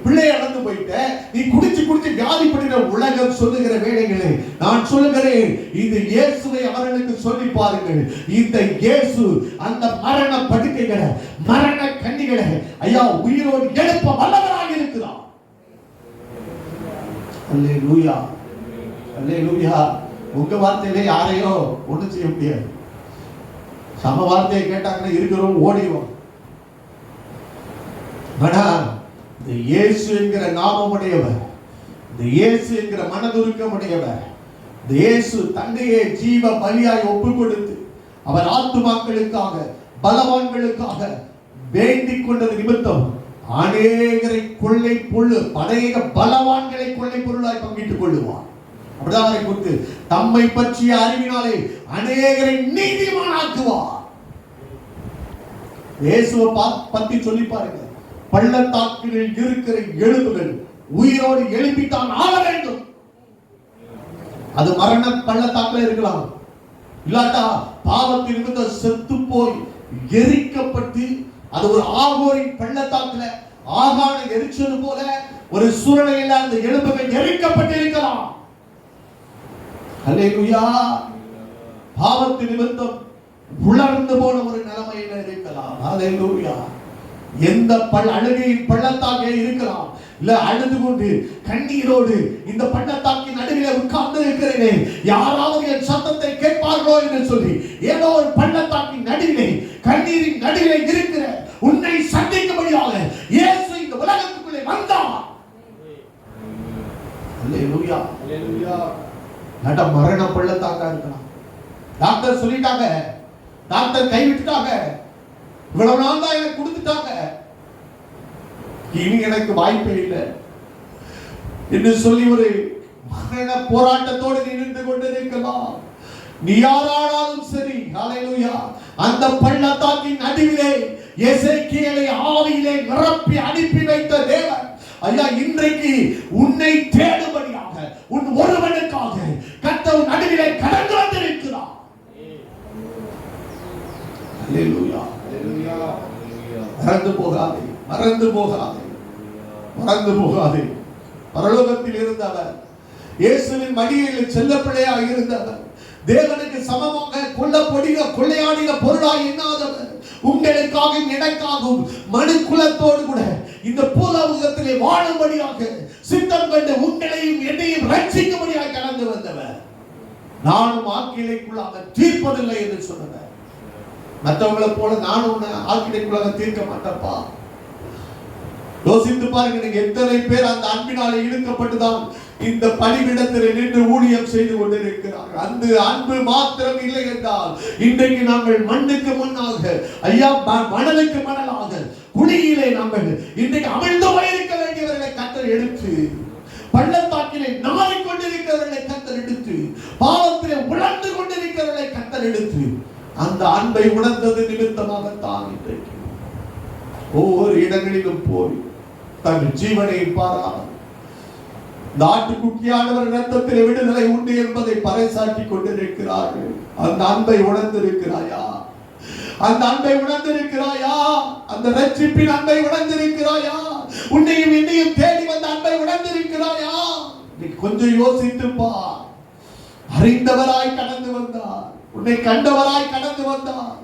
பிள்ளைய இழந்து போயிட்ட, நீ குடிச்சு வியாதிப்படுகிற உலகம் சொல்லுகிற வேளைகளை நான் சொல்லுகிறேன், இந்த இயேசுவை அவர்களுக்கு சொல்லி பாருங்கள். இந்த இயேசு அந்த மரண படுக்கைகளை மரண கண்ணிகளை ஐயா உயிரோடு எழுப்ப வல்லவராக இருக்கிறார். அல்லேலூயா. அல்லேலூயா. உங்க வார்த்தையிலே யாரையோ ஒண்ணும் செய்ய முடியாது. சம வார்த்தையை கேட்டாங்கன்னா இருக்கிறோம் ஓடிவோம். ஆனா இந்த இயேசு என்கிற நாமமுடையவர், இந்த இயேசு என்கிற மனதுருக்கமுடையவர், இந்த இயேசு தன்னையே ஜீவ பலியாய் ஒப்பு கொடுத்து அவர் ஆத்துமாக்களுக்காக பலவான்களுக்காக வேண்டிக் கொண்டது நிமித்தம் அநேகரை கொள்ளை பொருள் அநேக பலவான்களை கொள்ளை பொருளாய் பங்கிட்டுக் கொள்ளுவார். அப்படிதான் அவரை குறித்து தம்மை பற்றிய அறிவினாலே அநேகரை நீதிமானாக்குவார். இயேசுவை பத்தி சொல்லி பாருங்க. பள்ளத்தாக்கில் இருக்கிற எலும்புகள் உயிரோடு எழுப்பித்தான் ஆள வேண்டும். அது மரண பள்ளத்தாக்கில் இருக்கலாம், இல்லாட்டா பாவத்தின் நிமித்தம் செத்து போய் எரிக்கப்பட்டு அது ஒரு ஆகோரின் பள்ளத்தாக்குல ஆகான எரிச்சது போல ஒரு சூழ்நிலையில் அந்த எலும்புகள் எரிக்கப்பட்டிருக்கலாம். அல்லேலூயா. பாவத்தின் நிமித்தம் உலர்ந்து போன ஒரு நிலைமையில இருக்கலாம். அல்லேலூயா. எந்த அழுகையின் பள்ளத்தாக்கே இருக்கலாம், இல்ல அழுது கொண்டு கண்ணீரோடு இந்த பள்ளத்தாக்கின் நடுவில் உட்கார்ந்து இருக்கிறேன், யாராவது என் சத்தத்தை கேட்பார்களோ என்று சொல்லி ஏதோ ஒரு பள்ளத்தாக்கின் நடுவிலே கண்ணீரின் நடுவிலே இருக்கிற உன்னை சந்திக்கும்படியாக இயேசு இந்த உலகத்துக்குள்ளே வந்தார். அல்லேலூயா. அல்லேலூயா. நட மரண பள்ளத்தாக்கா இருக்கலாம். டாக்டர் சொல்லிட்டாங்க, டாக்டர் கைவிட்டுட்டாங்க, இவ்வளவு நாள் தான் எனக்கு கொடுத்துட்டாங்க, இனி எனக்கு வாய்ப்பே இல்லை என்று சொல்லி ஒரு மரண போராட்டத்தோடு நின்று கொண்டிருக்கலாம். நீ யாரானாலும் சரி, ஹல்லேலூயா, அந்த பள்ளத்தாக்கின் நடுவிலே எசேக்கியேலை ஆவியிலே நிரப்பி அனுப்பி வைத்த தேவன் ஐயா இன்றைக்கு உன்னை தேடும்படியாக உன் ஒருவனுக்காக கர்த்தர் நடுவிலே கடந்து வந்திருக்கிறார். அல்லேலூயா. அல்லேலூயா. மறந்து போகாதே, மறந்து போகாதே, மறந்து போகாதே. பரலோகத்தில் இருந்தவர், இயேசுவின் மடியில் செல்லப்பிள்ளையாக இருந்தவர், தேவனுக்கு சமமாக கொள்ளையாடின பொருளாய் எண்ணாதவர், உங்களுக்காகவும் எனக்காகவும் மனு குலத்தோடு கூட இந்த பூலோகத்திலே வாழும்படியாக சித்தம் கண்டு உங்களையும் என்னையும் ரட்சிக்கும்படியாக கடந்து வந்தவர். நானும் ஆக்கினைக்குள்ளாக தீர்ப்பதில்லை என்று சொன்னவர். மற்றவங்களை போல நானும் ஆக்கினைக்குள்ளாக தீர்க்க மாட்டப்பா. யோசித்து பாருங்க, நீங்க எத்தனை பேர் அந்த அன்பினாலே இழுக்கப்பட்டுதான் இந்த பணிவிடத்தில் நின்று ஊழியம் செய்து கொண்டிருக்கிறார்கள். அந்த அன்பு மாத்திரம் இல்லை என்றால் இன்றைக்கு நாங்கள் மண்ணுக்கு மண்ணாக, ஐயா மணலுக்கு மணலாக, குழியிலே நாங்கள் இன்றைக்கு அமிழ்ந்து போயிருக்க வேண்டியவர்களை கர்த்தர் எடுத்து, பள்ளத்தாக்கிலே நாறிக் கொண்டிருக்கிறவர்களை கர்த்தர் எடுத்து, பாவத்திலே உழந்து கொண்டிருக்கிறவர்களை கர்த்தர் எடுத்து, அந்த அன்பை உணர்ந்தது நிமித்தமாகத்தான் இன்றைக்கு ஒவ்வொரு இடங்களிலும் போய் தன் ஜீவனை பாராமல் இந்த ஆட்டுக்குட்டியானவர் ரத்தத்தில் விடுதலை உண்டு என்பதை பறைசாற்றி கொண்டிருக்கிறார்கள். அந்த அன்பை உணர்ந்திருக்கிறாயா? அந்த அன்பை உணர்ந்திருக்கிறாயா? அந்த ரட்சிப்பின் அன்பை உணர்ந்திருக்கிறாயா? உன்னையும் என்னையும் தேடி வந்த அன்பை உணர்ந்திருக்கிறாயா? நீ கொஞ்சம் யோசித்து பார். அறிந்தவராய் கடந்து வந்தார், உன்னை கண்டவராய் கடந்து வந்தார்.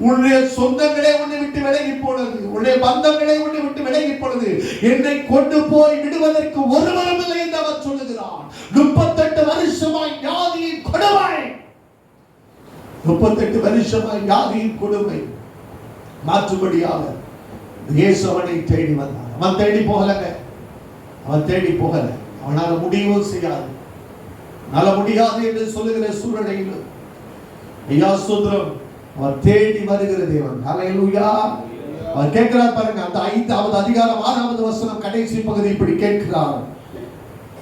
உன்னுடைய சொந்தங்களே உன்னை விட்டு விலகி போனது, உன்னுடைய பந்தங்களே உன்னை விட்டு விலகி போனது. என்னை கொண்டு போய் விடுவதற்கு ஒருவரும் இல்லை என்று அவர் சொல்லுகிறார். 38 வருஷமாய் வியாதியின் கொடுமை, 38 வருஷமாய் வியாதியின் கொடுமை மாற்றும்படியாக இயேசு அவனை தேடி வந்தார். அவன் தேடி போகலங்க, அவன் தேடி போகல. அவனால முடியவும் செய்யாது, நல்ல முடியாது என்று சொல்லுகிற சூழ்நிலையில் ஐயா சோதரம் அவர் தேடி வருகிற தேவன். ஹல்லேலூயா. அவர் கேட்கிறார் பாருங்க, அந்த 5வது அதிகாரம் 6வது வசனம் கடைசி பகுதி இப்படி கேட்கிறார்.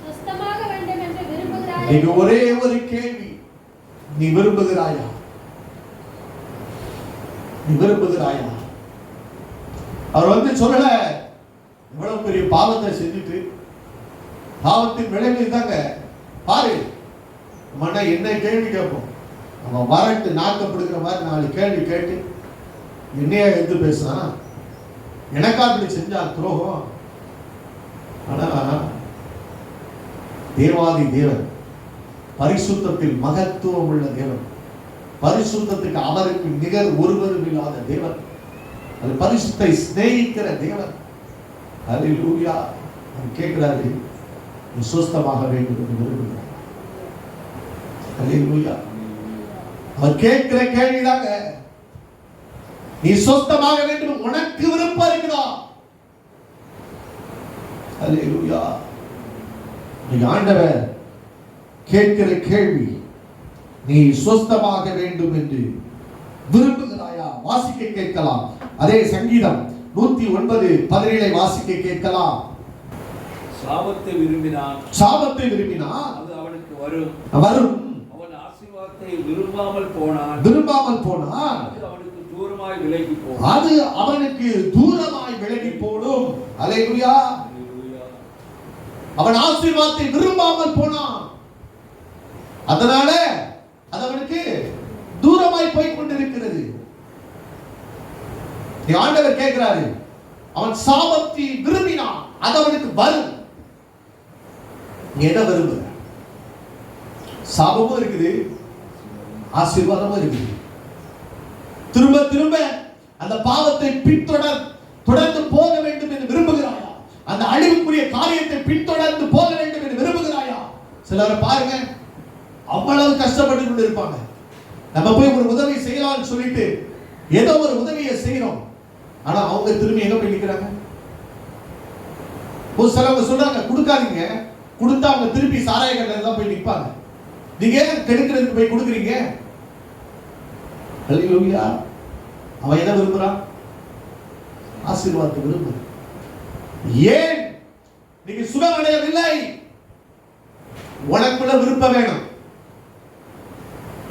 சுத்தமாக வேண்டும் என்று விரும்புகிறாய். நீங்க ஒரே ஒரு கேள்வி, நீ விரும்புகிறாயா? நீ விரும்புகிறாயா? அவர் வந்து சொல்லல இவ்வளவு பெரிய பாவத்தை செஞ்சுட்டு, பாவத்தின் விளைவு தாங்க பாரு. மன என்ன கேள்வி கேட்போம், அவன் வரட்டு நாக்கப்படுகிற மாதிரி 4 கேள்வி கேட்டு என்னையா எடுத்து பேசுறான், எனக்கா அப்படி செஞ்சா துரோகம். ஆனா தேவாதி தேவன், பரிசுத்தத்தில் மகத்துவம் உள்ள தேவன், பரிசுத்தத்துக்கு அவருக்கு நிகர் ஒருவரும் இல்லாத தேவன், அது பரிசுத்தை சிநேகிக்கிற தேவன். அல்லேலூயா. அவர் கேட்கிறாரு, நீ சுஸ்தமாக வேண்டும் என்று விரும்புகிறார். அல்லேலூயா. அவர் கேட்கிற கேள்விதாங்க, நீ சுத்தமாக வேண்டும், உனக்கு விருப்பம் இருக்குதா? அல்லேலூயா. ஆண்டவர் கேட்கிற கேள்வி, நீ சுத்தமாக வேண்டும் என்று விரும்புகிறாயா? வாசிக்க கேட்கலாம். அதே சங்கீதம் 109:17 வாசிக்க கேட்கலாம். சாபத்தை விரும்பினான், சாபத்தை விரும்பினான், அது அவனுக்கு வரும். வரும். அவன் ஆசீர்வாதத்தை விரும்பாமல் போனான், விரும்பாமல் போனான், அது அவனுக்கு தூரமாய் விலகி போகும். அது அவனுக்கு தூரமாய் விலகி போடும். அல்லேலூயா. அவன் ஆசீர்வாதத்தை விரும்பாமல் போனான், அதனால அது அவனுக்கு தூரமாய் போய் கொண்டிருக்கிறது. ஆண்டவர் கேட்கிறாரு, அவன் சாபத்தை விரும்பினான், அது அவனுக்கு வரும். என்ன விரும்புற? சாபமும் இருக்குது, ஆசீர்வாதமும் இருக்குது. திரும்ப திரும்ப அந்த பாவத்தை தொடர்ந்து போக வேண்டும் என்று விரும்புகிறாயா? அந்த அழிவுக்குரிய காரியத்தை பின்தொடர்ந்து போக வேண்டும் என்று விரும்புகிறாயா? சிலரை பாருங்க, அவ்வளவு கஷ்டப்பட்டு கொண்டு இருப்பாங்க. நம்ம போய் ஒரு உதவி செய்யலாம்னு சொல்லிட்டு ஏதோ ஒரு உதவியை செய்யறோம், ஆனா அவங்க திரும்பி எங்க போய் நிக்கிறாங்க? ஒரு சிலவங்க சொல்றாங்க, கொடுக்காதீங்க, கொடுத்தா அவங்க திருப்பி சாராய கடையில தான் போய் நிற்பாங்க. நீங்க ஏன் கெடுக்கிறதுக்கு போய் கொடுக்குறீங்க? ஹல்லேலூயா. அவன் என்ன விரும்புறான்? ஆசீர்வாதத்தை விரும்புறான். ஏன் நீங்க சுகம் அடையவில்லை? உனக்குள்ள விருப்பம் வேணும்.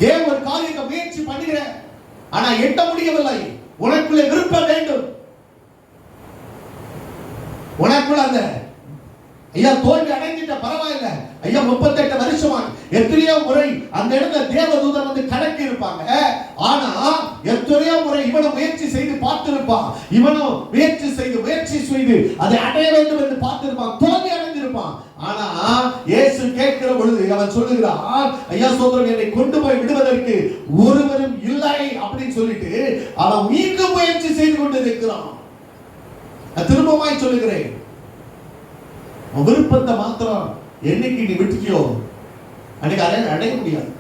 ஏன் ஒரு காரியத்தை முயற்சி பண்ணுகிற, ஆனா எட்ட முடியவில்லை? உனக்குள்ள விருப்பம் வேண்டும். உனக்குள்ள அந்த ஐயா தோல்வி அடைஞ்சிட்ட பரவாயில்ல, ஐயா 38 வருஷமா எத்தனையோ முறை அந்த இடத்துல தேவதூதன் வந்து கணக்கு இருப்பாங்க. ஆனா எத்தனையோ முறை இவனும் முயற்சி செய்து பார்த்திருப்பான், இவனும் முயற்சி செய்து அதை அடைய வேண்டும் என்று பார்த்திருப்பான், தோல்வி அடைந்திருப்பான். ஆனா இயேசு கேட்கிற பொழுது அவன் சொல்லுகிறான், ஐயா சோதரன், என்னை கொண்டு போய் விடுவதற்கு ஒருவரும் இல்லை அப்படின்னு சொல்லிட்டு அவன் மீண்டும் முயற்சி செய்து கொண்டு இருக்கிறான். திரும்பமாய் சொல்லுகிறேன், விருப்பத்தை மாத்திரம் என்னைக்கு நீ விட்டுட்டியோ அன்னைக்கு அடைய முடியாது.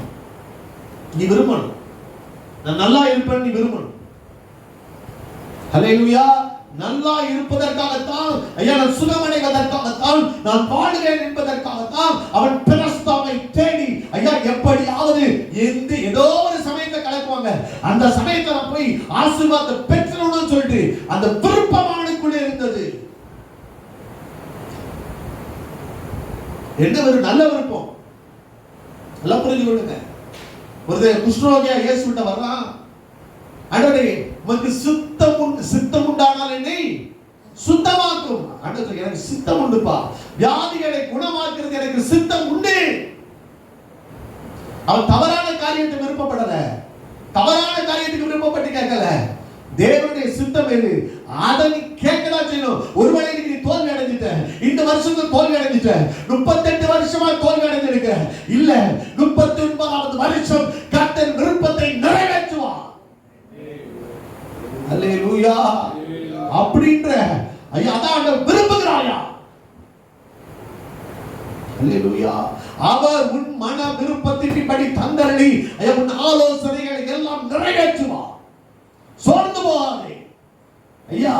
நீ விரும்பணும், நான் நல்லா இருப்பேன், நீ விரும்பணும். ஹல்லேலூயா. நல்லா இருப்பதற்காகத்தான், ஐயா நான் சுகமடைவதற்காகத்தான், நான் வாழுகிறேன் என்பதற்காகத்தான் அவன் பிரஸ்தாவை தேடி, ஐயா எப்படியாவது ஏதோ ஒரு சமயத்தை கலக்குவாங்க, அந்த சமயத்தை நான் போய் ஆசீர்வாதத்தை பெற்றணும்னு சொல்லிட்டு அந்த விருப்பம் அவனுக்குள்ளே இருந்தது. என்ன ஒரு நல்ல விருப்பம், நல்லா புரிஞ்சு கொள்ளுங்க. ஒரு குஷ்டரோகியா இயேசுவிட்ட வர்றான், ஆண்டவரே உமக்கு சித்தம் உண்டானால் என்னை சுத்தமாக்கும். ஆண்டவரே எனக்கு சித்தம் உண்டுப்பா, வியாதிகளை குணமாக்குறது எனக்கு சித்தம் உண்டு. அவன் தவறான காரியத்தை விருப்பப்படல, தவறான காரியத்துக்கு விருப்பப்பட்டு கேட்கல. தேவனுடைய சித்தம் எது, அதை நீ கேட்கதான் செய்யணும். ஒருவேளை நீ தோல்வி அடைஞ்சிட்ட, இந்த வருஷத்துக்கு தோல்வி அடைஞ்சிட்ட, 38 வருஷமா தோல்வி அடைஞ்சிருக்க, இல்ல 39வது வருஷம் கர்த்தர் விருப்பத்தை நிறைவேற்றுவார். அல்லேலூயா. அப்படின்ற ஐயா அதான் விரும்புகிறாயா? அல்லேலூயா. அவர் உன் மன விருப்பத்தின்படி தந்தருளி உன் ஆலோசனைகளை எல்லாம் நிறைவேற்றுவார். சோர்ந்து போகாதே. ஐயா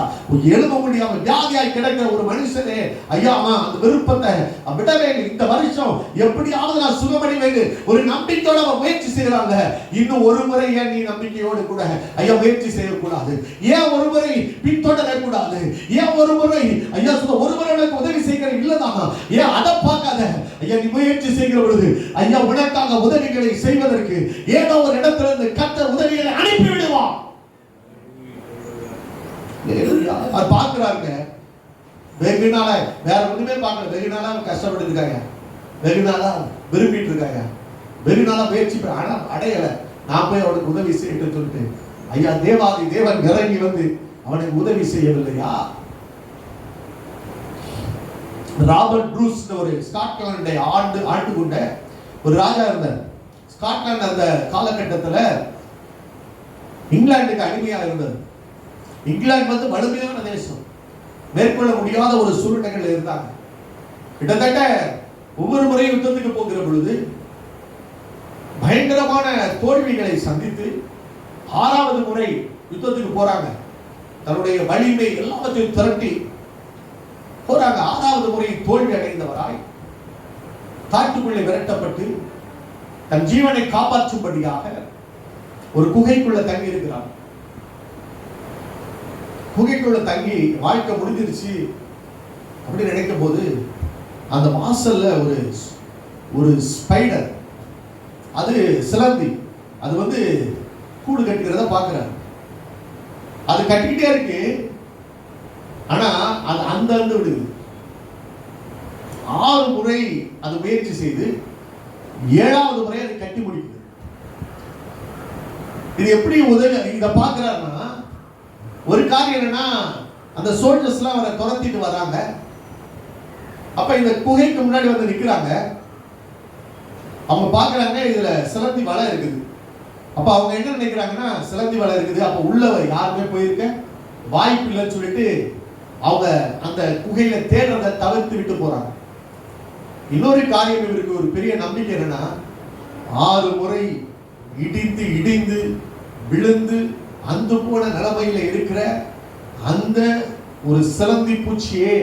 எழுத முடியாம வியாதியாய் கிடக்கிற ஒரு மனுஷனே, ஐயா அந்த விருப்பத்தை விடவே இல்லை, இந்த வருஷம் எப்படியாவது நான் சுகமடைவேன் ஒரு நம்பிக்கையோட அவன் முயற்சி செய்யறாங்க. இன்னும் ஒரு முறை ஏன் நீ நம்பிக்கையோடு கூட ஐயா முயற்சி செய்யக்கூடாது? ஏன் ஒரு முறை பின்தொடரக்கூடாது? ஏன் ஒரு முறை ஐயா ஒரு முறை உனக்கு உதவி செய்கிற இல்லதான், ஏன் அதை பார்க்காத? ஐயா நீ முயற்சி செய்கிற பொழுது ஐயா உனக்காக உதவிகளை செய்வதற்கு ஏதோ ஒரு இடத்துல இருந்து கர்த்தர் உதவிகளை அனுப்பி விடுவான். பாக்குறாங்க, வெகு நாளா வேற ஒண்ணுமே பார்க்கல, வெகு நாளா கஷ்டப்பட்டு இருக்காங்க, வெகு நாளா விரும்பிட்டு இருக்காங்க, வெகு நாளா முயற்சி ஆனா அடையல. நான் போய் அவனுக்கு உதவி செய்யட்டு சொல்லிட்டு ஐயா தேவாதி தேவன் இறங்கி வந்து அவனுக்கு உதவி செய்யவில்லையா? ராபர்ட் ப்ரூஸ் ஒரு ஸ்காட்லாண்டை ஆண்டு கொண்ட ஒரு ராஜா இருந்தார். ஸ்காட்லாந்து அந்த காலகட்டத்தில் இங்கிலாந்துக்கு அடிமையாக இருந்தது. இங்கிலாந்து வந்து வலிமையான தேசம், மேற்கொள்ள முடியாத ஒரு சூழ்நிலைகள் இருந்தாங்க. கிட்டத்தட்ட ஒவ்வொரு முறையும் யுத்தத்துக்கு போகிற பொழுது பயங்கரமான தோல்விகளை சந்தித்து 6வது முறை யுத்தத்துக்கு போறாங்க. தன்னுடைய வலிமை எல்லாவற்றையும் திரட்டி போறாங்க. 6வது முறை தோல்வி அடைந்தவராய் காட்டுக்குள்ளே விரட்டப்பட்டு தன் ஜீவனை காப்பாற்றும்படியாக ஒரு குகைக்குள்ள தங்கி இருக்கிறான். குகைக்குள்ள தங்கி வாழ்க்கை முடிஞ்சிருச்சு அப்படி நினைக்கும் போது அந்த வாசல்ல ஒரு ஸ்பைடர், அது சிலந்தி, அது கூடு கட்டிக்கிறத பார்க்கிறார். அது கட்டிக்கிட்டே இருக்கு, ஆனா அது அந்த விடுது. 6 முறை அது முயற்சி செய்து 7வது முறை அதை கட்டி முடிக்குது. இது எப்படி இத பார்க்கிறாருன்னா, ஒரு காரியம் என்னன்னா, அந்த சோல்ஜர்ஸ்லாம் அவரை துரத்திட்டு வராங்க. அப்ப இந்த குகைக்கு முன்னாடி வந்து நிக்கிறாங்க. அவங்க பார்க்கறாங்க, இதுல சிலந்தி வலை இருக்குது. அப்ப அவங்க என்ன நினைக்கிறாங்கன்னா, சிலந்தி வலை இருக்குது, அப்ப உள்ளவர் யாருமே போயிருக்க வாய்ப்பு இல்லைன்னு சொல்லிட்டு அவங்க அந்த குகையில தேடுறதை தவிர்த்து விட்டு போறாங்க. இன்னொரு காரியம் இவருக்கு ஒரு பெரிய நம்பிக்கை என்னன்னா, 6 முறை இடிந்து விழுந்து அந்து போன நிலைமையில இருக்கிற அந்த ஒரு சிலந்தி பூச்சியே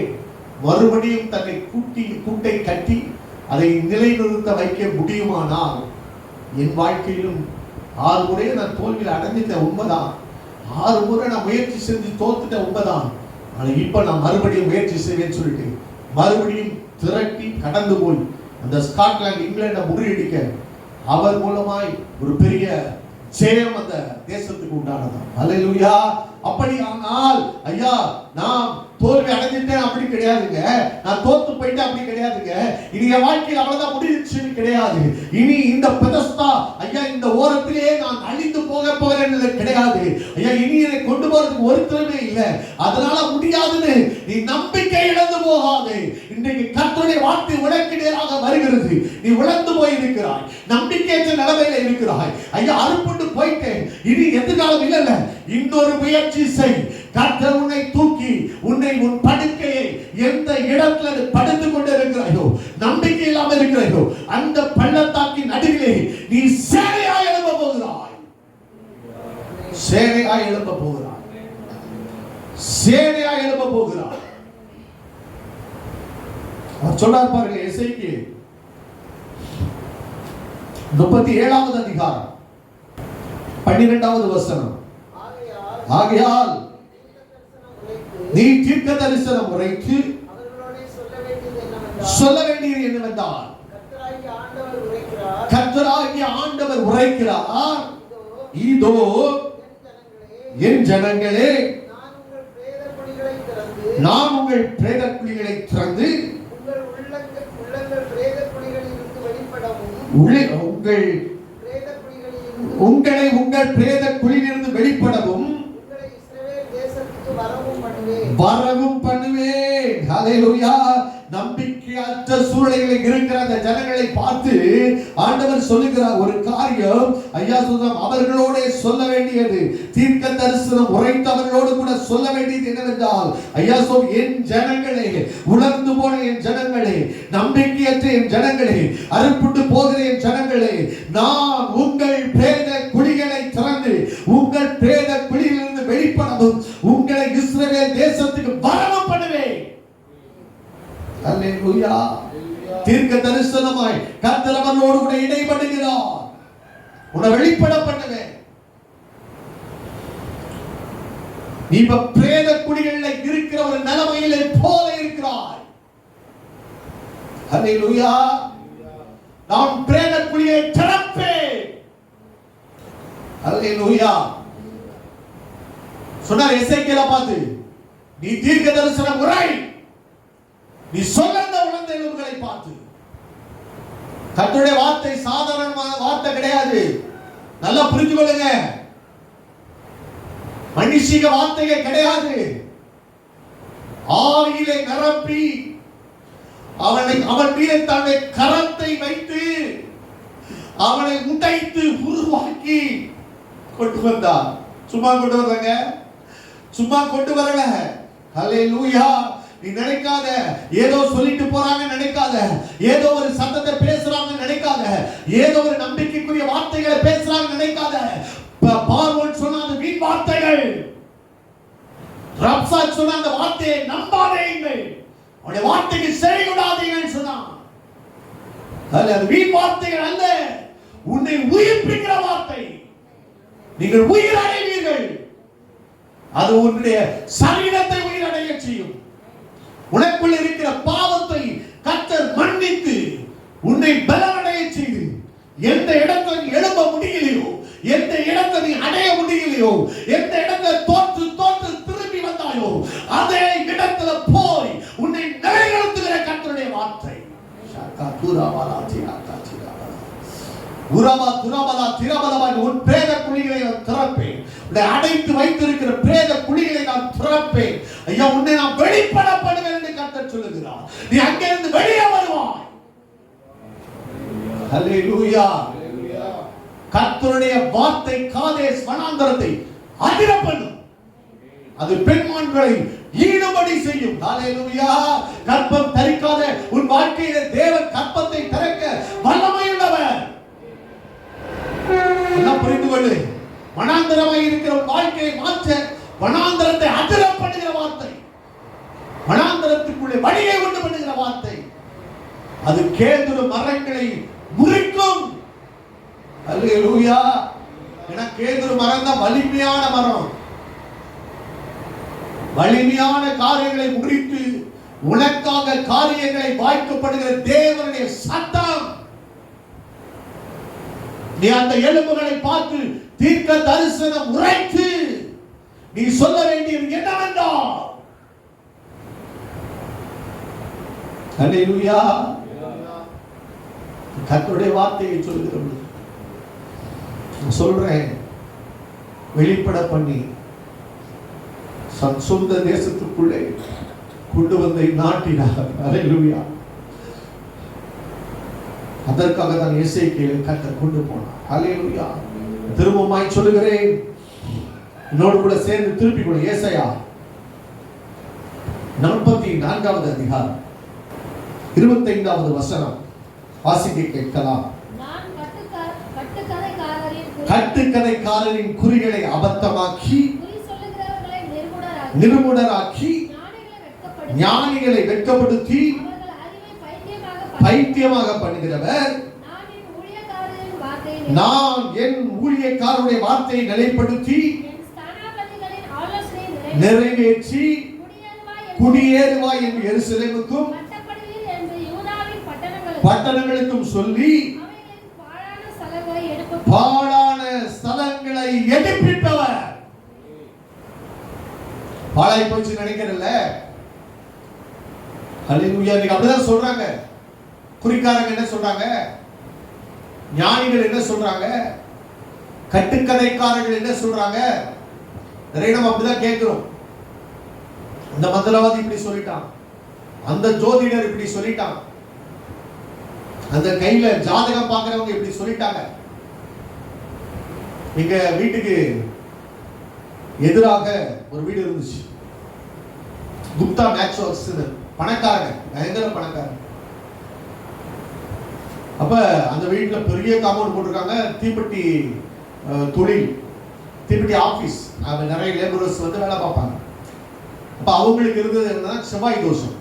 மறுபடியும் தன்னை கூட்டை கட்டி அதை நிலைநிறுத்த வைக்க முடியுமானால், என் வாழ்க்கையிலும் 6 முறை நான் தோல்வியில் அடைஞ்சிட்ட உண்மைதான், 6 முறை நான் முயற்சி செஞ்சு தோத்துட்ட உண்மைதான், ஆனா இப்ப நான் மறுபடியும் முயற்சி செய்வேன்னு சொல்லிட்டு மறுபடியும் திரட்டி கடந்து போய் அந்த ஸ்காட்லாந்து இங்கிலாண்டை முறியடிக்க அவர் மூலமாய் ஒரு பெரிய ஜெயம் அந்த தேசத்துக்கு உண்டானதான். அல்லேலூயா. அப்படி ஆனால் ஐயா நான் தோல்வி அடைஞ்சிட்டேன் அப்படி கிடையாதுங்க, நான் தோத்து போயிட்டேன் அப்படி கிடையாதுங்க, இனி என் வாழ்க்கையில் அவ்வளவுதான் முடிஞ்சிச்சுன்னு கிடையாது. இனி இந்த பெதஸ்தா ஐயா இந்த ஓரத்திலே நான் அழிந்து போகிறேன் கிடையாது. ஐயா இனி என்னை கொண்டு போறதுக்கு ஒருத்தருமே இல்லை, அதனால முடியாதுன்னு நீ நம்பிக்கை இழந்து போகாதே. இன்றைக்கு கர்த்தருடைய வார்த்தை உனக்கு நேராக வருகிறது. நீ இழந்து போய் இருக்கிறாய், நம்பிக்கையற்ற நிலைமையில இருக்கிறாய். ஐயா அறுப்புண்டு போயிட்டேன், இனி எதிர்காலம் இல்ல, இன்னொரு முயற்சி செய். கர்த்தர் உன்னை தூக்கி உன் படுக்கையை எந்த இடத்துல படுத்துக் கொண்டு இருக்கிறாயோ, நம்பிக்கை இல்லாமல் இருக்கிறாயோ, அந்த பள்ளத்தாக்கின் நடுவிலே நீ சேனையாய் எழும்ப போகிறாய். சேனையாய் எழும்ப போகிறாய். சேனையாய் எழும்ப போகிறாய். அவர் சொன்னார் பாருங்க, எசேக்கியேல் 37வது அதிகாரம் 12வது வசனம். ஆகையால் நீ தீர்க்க தரிசனம் உரைத்து சொல்ல வேண்டியது என்னவென்றால், கர்த்தராகிய ஆண்டவர் உரைக்கிறார், இதோ என் ஜனங்களே நான் உங்கள் பிரேத குழிகளை திறந்து உங்களை உங்கள் பிரேத குழியிலிருந்து வெளிப்படவும் வரவும் பண்ணுவேன். ஹல்லேலூயா. நம்பிக்கையற்ற சூழ்நிலைகளில் இருக்கிற அந்த ஜனங்களை பார்த்து ஆண்டவர் சொல்லுகிறார் ஒரு காரியம். ஐயா சொல்றார், அவர்களோட சொல்ல வேண்டியது தீர்க்க தரிசனம் உரைத்து அவர்களோடு கூட சொல்ல வேண்டியது என்னவென்றால், ஐயா சொல், என் ஜனங்களே, உலர்ந்து போன என் ஜனங்களே, நம்பிக்கையற்ற என் ஜனங்களே, அறுப்புண்டு போகிற என் ஜனங்களே, நான் உங்கள் பிரேத குழிகளை திறந்து உங்கள் பிரேத குழியிலிருந்து வெளிப்படவும் உங்களை இஸ்ரவேல் தேசத்துக்கு வரவும் பண்ணுவேன். அல்லேலூயா. தீர்க்க தரிசனமாய் கர்த்தர் அவர்களோடு கூட இடைப்படுகிறார். உன்னை வெளிப்பட பண்ணுவேன். நீ இப்ப பிரேத குழிகளில் இருக்கிற ஒரு நிலைமையிலே போல இருக்கிறாய். அல்லேலூயா. நான் பிரேத குழியை திறப்பேன். அல்லேலூயா. சொன்னார் எசேக்கியேலை பார்த்து, நீ தீர்க்க தரிசனம் உரை, நீ சொல்ல உணர்ந்த எலும்புகளை பார்த்து. கர்த்தருடைய வார்த்தை சாதாரணமான வார்த்தை கிடையாது. நல்லா புரிஞ்சு கொள்ளுங்க. மனுஷிக வார்த்தையே கிடையாது. ஆவியிலே நிரப்பி அவன் மீது தன்னுடைய கரத்தை வைத்து அவனை உடைத்து உருவாக்கி கொண்டு வந்தார். சும்மா கொண்டு வர்றாங்க, சும்மா கொண்டு வரல. ஹல்லேலூயா. நீ நினைக்காத ஏதோ சொல்லிட்டு போறாங்க நினைக்காத, ஏதோ ஒரு சத்தத்தை பேசுறாங்க நினைக்காத, ஏதோ ஒரு நம்பிக்கைக்குரிய வார்த்தைகளை பேசுறாங்க நினைக்காத. பார்வோன் சொன்ன அந்த வீண் வார்த்தைகள், ரப்சாத் சொன்ன அந்த வார்த்தையை நம்பாதீர்கள், அவருடைய வார்த்தைக்கு செவி கொடாதீர்கள் சொன்னான். அது வீண் வார்த்தைகள் அல்ல, உன்னை உயிர்ப்பிக்கிற வார்த்தை. நீங்கள் உயிர் அடைவீர்கள். அது உன்னுடைய சரீரத்தை உயிரடைய செய்யும். உனக்குள் இருக்கிற பாவத்தை கர்த்தர் மன்னித்து உன்னை பலனடைய செய்து, எந்த இடத்துல நீ எழும்ப முடியலையோ, எந்த இடத்தை நீ அடைய முடியலையோ, எந்த இடத்துல தோற்று தோற்று திரும்பி வந்தாயோ, அதே இடத்துல போய் உன்னை நிலைநிறுத்துகிற கர்த்தருடைய வார்த்தை. உன் பிரேத குழிகளை நான் திறப்பேன். அடைத்து வைத்திருக்கிற பிரேத குழிகளை நான் திறப்பேன். ஐயா, உன்னை நான் வெளிப்படப்படுவேன் என்று கர்த்தர் சொல்லுகிறார். நீ அங்கிருந்து வெளியே வருவாய். ஹல்லேலூயா. கர்த்தருடைய வார்த்தை காதேஸ் வனாந்தரத்தை அதிர பண்ணும். அது பெண்மான்களை ஈடுபடி செய்யும். ஹல்லேலூயா. கர்ப்பம் தரிக்காத உன் வாழ்க்கையிலே தேவன் கர்ப்பத்தை திறக்க வல்லமையுள்ளவர். எல்லாம் புரிந்து கொள்ளு. வனாந்தரமாய் இருக்கிற வாழ்க்கையை மாற்ற வனாந்தரத்தை அதிர பண்ணுகிற வார்த்தை, வனாந்தரத்துக்குள்ளே வழியை உண்டு பண்ணுகிற வார்த்தை, அது கேதுரு மரங்களை முறிக்கும். அல்லேலூயா. ஏன்னா கேதுரு மரம் தான் வலிமையான மரம். வலிமையான காரியங்களை முறித்து உனக்காக காரியங்களை வாய்க்கப்படுகிற தேவனுடைய சத்தம். நீ அந்த எலும்புகளை பார்த்து தீர்க்க தரிசனம் உரைத்து நீ சொல்ல வேண்டியது என்னவென்றால், அல்லேலூயா, கர்த்தருடைய வார்த்தையை சொல்லுகிறோம். சொல்றேன், வெளிப்பட பண்ணி சொந்த தேசத்துக்குள்ளே கொண்டு வந்து நாட்டினார். அல்லேலூயா. அதற்காக தான் எசேக்கியேலை கர்த்தர் கொண்டு போனார். அல்லேலூயா. திரும்பமாய் சொல்லுகிறேன், என்னோடு கூட சேர்ந்து திருப்பி கூட ஏசாயா 44வது அதிகாரம் 25வது வசனம் வாசிக்க கேட்கலாம். கட்டுக்கதைக்காரரின் குறிகளை அபத்தமாக்கி நிர்முடராக்கி ஞானிகளை வெட்கப்படுத்தி பைத்தியமாக பண்ணுகிறவர், நான் என் ஊழியக்காரருடைய வார்த்தையை நிலைப்படுத்தி நிறைவேற்றி குடியேறுவாய் என்று எருசலேமுக்கும் பட்டணங்களுக்கும் சொல்லி பாழான ஸ்தலங்களை எடுப்பிப்பவர். பாழாய் போச்சு நினைக்கிறல்ல? அல்லேலூயா. நீங்க அப்படிதான் சொல்றாங்க. குறிக்காரங்க என்ன சொல்றாங்க? ஞானிகள் என்ன சொல்றாங்க? கட்டுக்கதைக்காரர்கள் என்ன சொல்றாங்க? நிறைய நம்ம அப்படிதான் கேட்கிறோம். அந்த மந்திரவாதி இப்படி சொல்லிட்டான், அந்த ஜோதிடர் இப்படி சொல்லிட்டான், அந்த கையில ஜாதகம் பார்க்கிறவங்க இப்படி சொல்லிட்டாங்க. எங்க வீட்டுக்கு எதிராக ஒரு வீடு இருந்துச்சு. குப்தா மேட்ச்வொர்க்ஸ், பணக்காரங்க, பயங்கர பணக்காரங்க. அப்ப அந்த வீட்டுல பெரிய காம்பவுண்ட் போட்டிருக்காங்க. தீப்பெட்டி தொழில், தீப்பெட்டி ஆபீஸ், நிறைய லேபரர்ஸ் வந்து வேலை பார்ப்பாங்க. அப்ப அவங்களுக்கு இருந்தது என்னன்னா செவ்வாய் தோஷம்.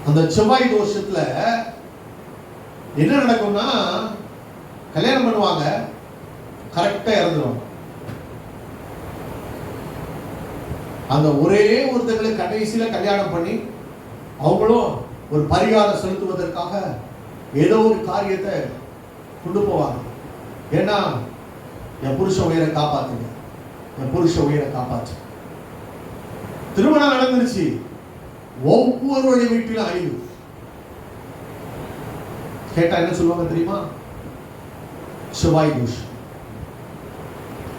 அந்த செவ்வாய் தோஷத்துல என்ன நடக்கும்னா, கல்யாணம் பண்ணுவாங்க, கரெக்டா இறந்துருவாங்க. அந்த ஒரே ஒருத்தங்களை கடைசியில கல்யாணம் பண்ணி அவங்களும் ஒரு பரிகாரம் செலுத்துவதற்காக ஏதோ ஒரு காரியத்தை கொண்டு போவாங்க. ஏன்னா என் புருஷ உயிரை காப்பாத்துங்க, என் புருஷ உயிரை காப்பாற்று. திருமணம் நடந்துருச்சு, ஒவ்வொருடைய வீட்டிலும் அழிவு. கேட்டா என்ன சொல்லுவாங்க தெரியுமா? செவ்வாய் தோஷம்.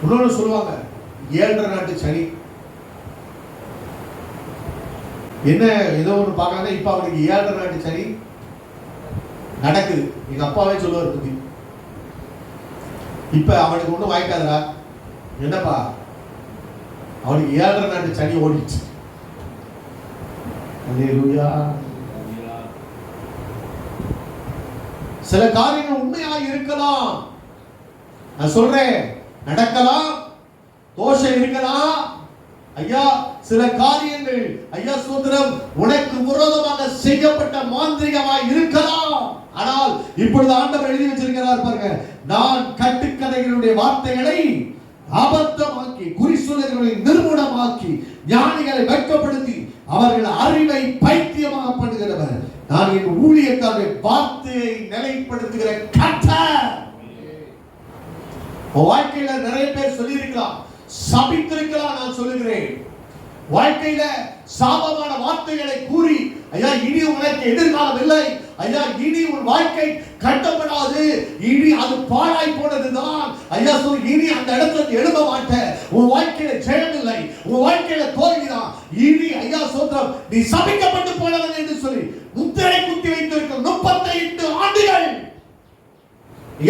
இன்னொன்னு சொல்லுவாங்க 7.5 நாட்டு சனி. என்ன ஏதோ ஒன்று பார்க்கறாங்க. இப்ப அவனுக்கு 7.5 நாட்டு சனி நடக்குது. எங்க அப்பாவே சொல்லுவார் புத்தி, இப்ப அவனுக்கு ஒன்றும் வாய்க்காதரா, என்னப்பா அவனுக்கு 7.5 நாட்டு சனி ஓடிச்சு. அல்லேலூயா. சில காரியங்கள் உண்மையா இருக்கலாம், நான் சொல்றேன், நடக்கலாம், தோஷம் இருக்கலாம். ஐயா சில காரியங்கள், ஐயா சோதரம், உனக்கு விரோதமாக செய்யப்பட்ட மாந்திரிகமாய் இருக்கலாம். ஆனால் இப்பொழுது ஆண்டவர் எழுதி வச்சிருக்கிறார் பாருங்க, நான் கட்டுக்கதைகளுடைய வார்த்தைகளை அபத்தமாக்கி குறி சொல்லுகிறவர்களை நிர்மூலமாக்கி ஞானிகளை வெட்கப்படுத்தி அவர்கள் அறிவை பைத்தியமாக பண்ணுகிறவர். நான் என் ஊழியக்காரருடைய வார்த்தையை நிலைப்படுத்துகிற கர்த்தர். வாழ்க்கையில நிறைய பேர் சொல்லி இருக்கலாம், சபித்திருக்கலாம். நான் சொல்லுகிறேன், வாழ்க்கையில சாபமான வார்த்தைகளை கூறி, ஐயா இனி உனக்கு எதிர்காலம் இல்லை, ஐயா இனி உன் வாழ்க்கை கட்டப்படாது, இனி அது பாழாய் போனதுதான், ஐயா சொல் இனி அந்த இடத்துல எழுத மாட்டேன், உன் வாழ்க்கையில ஜெயம் இல்லை, உன் வாழ்க்கையில தோல்விதான், இனி ஐயா சொல்றோம் நீ சபிக்கப்பட்டு போனவன் என்று சொல்லி முத்திரை குத்தி வைத்திருக்க 38 ஆண்டுகள்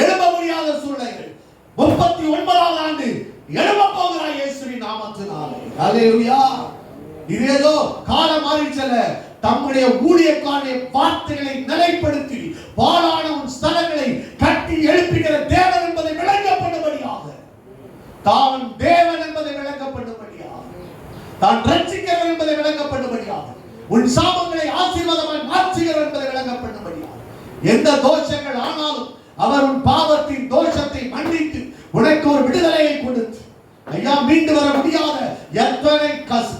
எழுத முடியாத சூழ்நிலைகள். 39வது ஆண்டு எழுத போகிறாய் இயேசுவின் நாமத்தினாலே. ஹல்லேலூயா. இது ஏதோ காலம் மாறிச்சல, தம்முடைய ஊழியக்காரருடைய வார்த்தைகளை நிலைப்படுத்தி பாழான உன் ஸ்தலங்களை கட்டி எழுப்புகிற தேவன் என்பதை விளங்கப்படும்படியாக, தான் தேவன் என்பதை விளங்கப்படும்படியாக, தான் ரட்சிக்கிறவர் என்பதை விளங்கப்படும்படியாக, உன் சாபங்களை ஆசீர்வாதமாய் மாற்றுகிறவர் என்பதை விளங்கப்படும்படியாக, எந்த தோஷங்கள் ஆனாலும் அவர் உன் பாவத்தின் தோஷத்தை மன்னித்து உனக்கு ஒரு விடுதலையை கொடுத்து, ஐயா மீண்டு வர முடியாத எத்தனை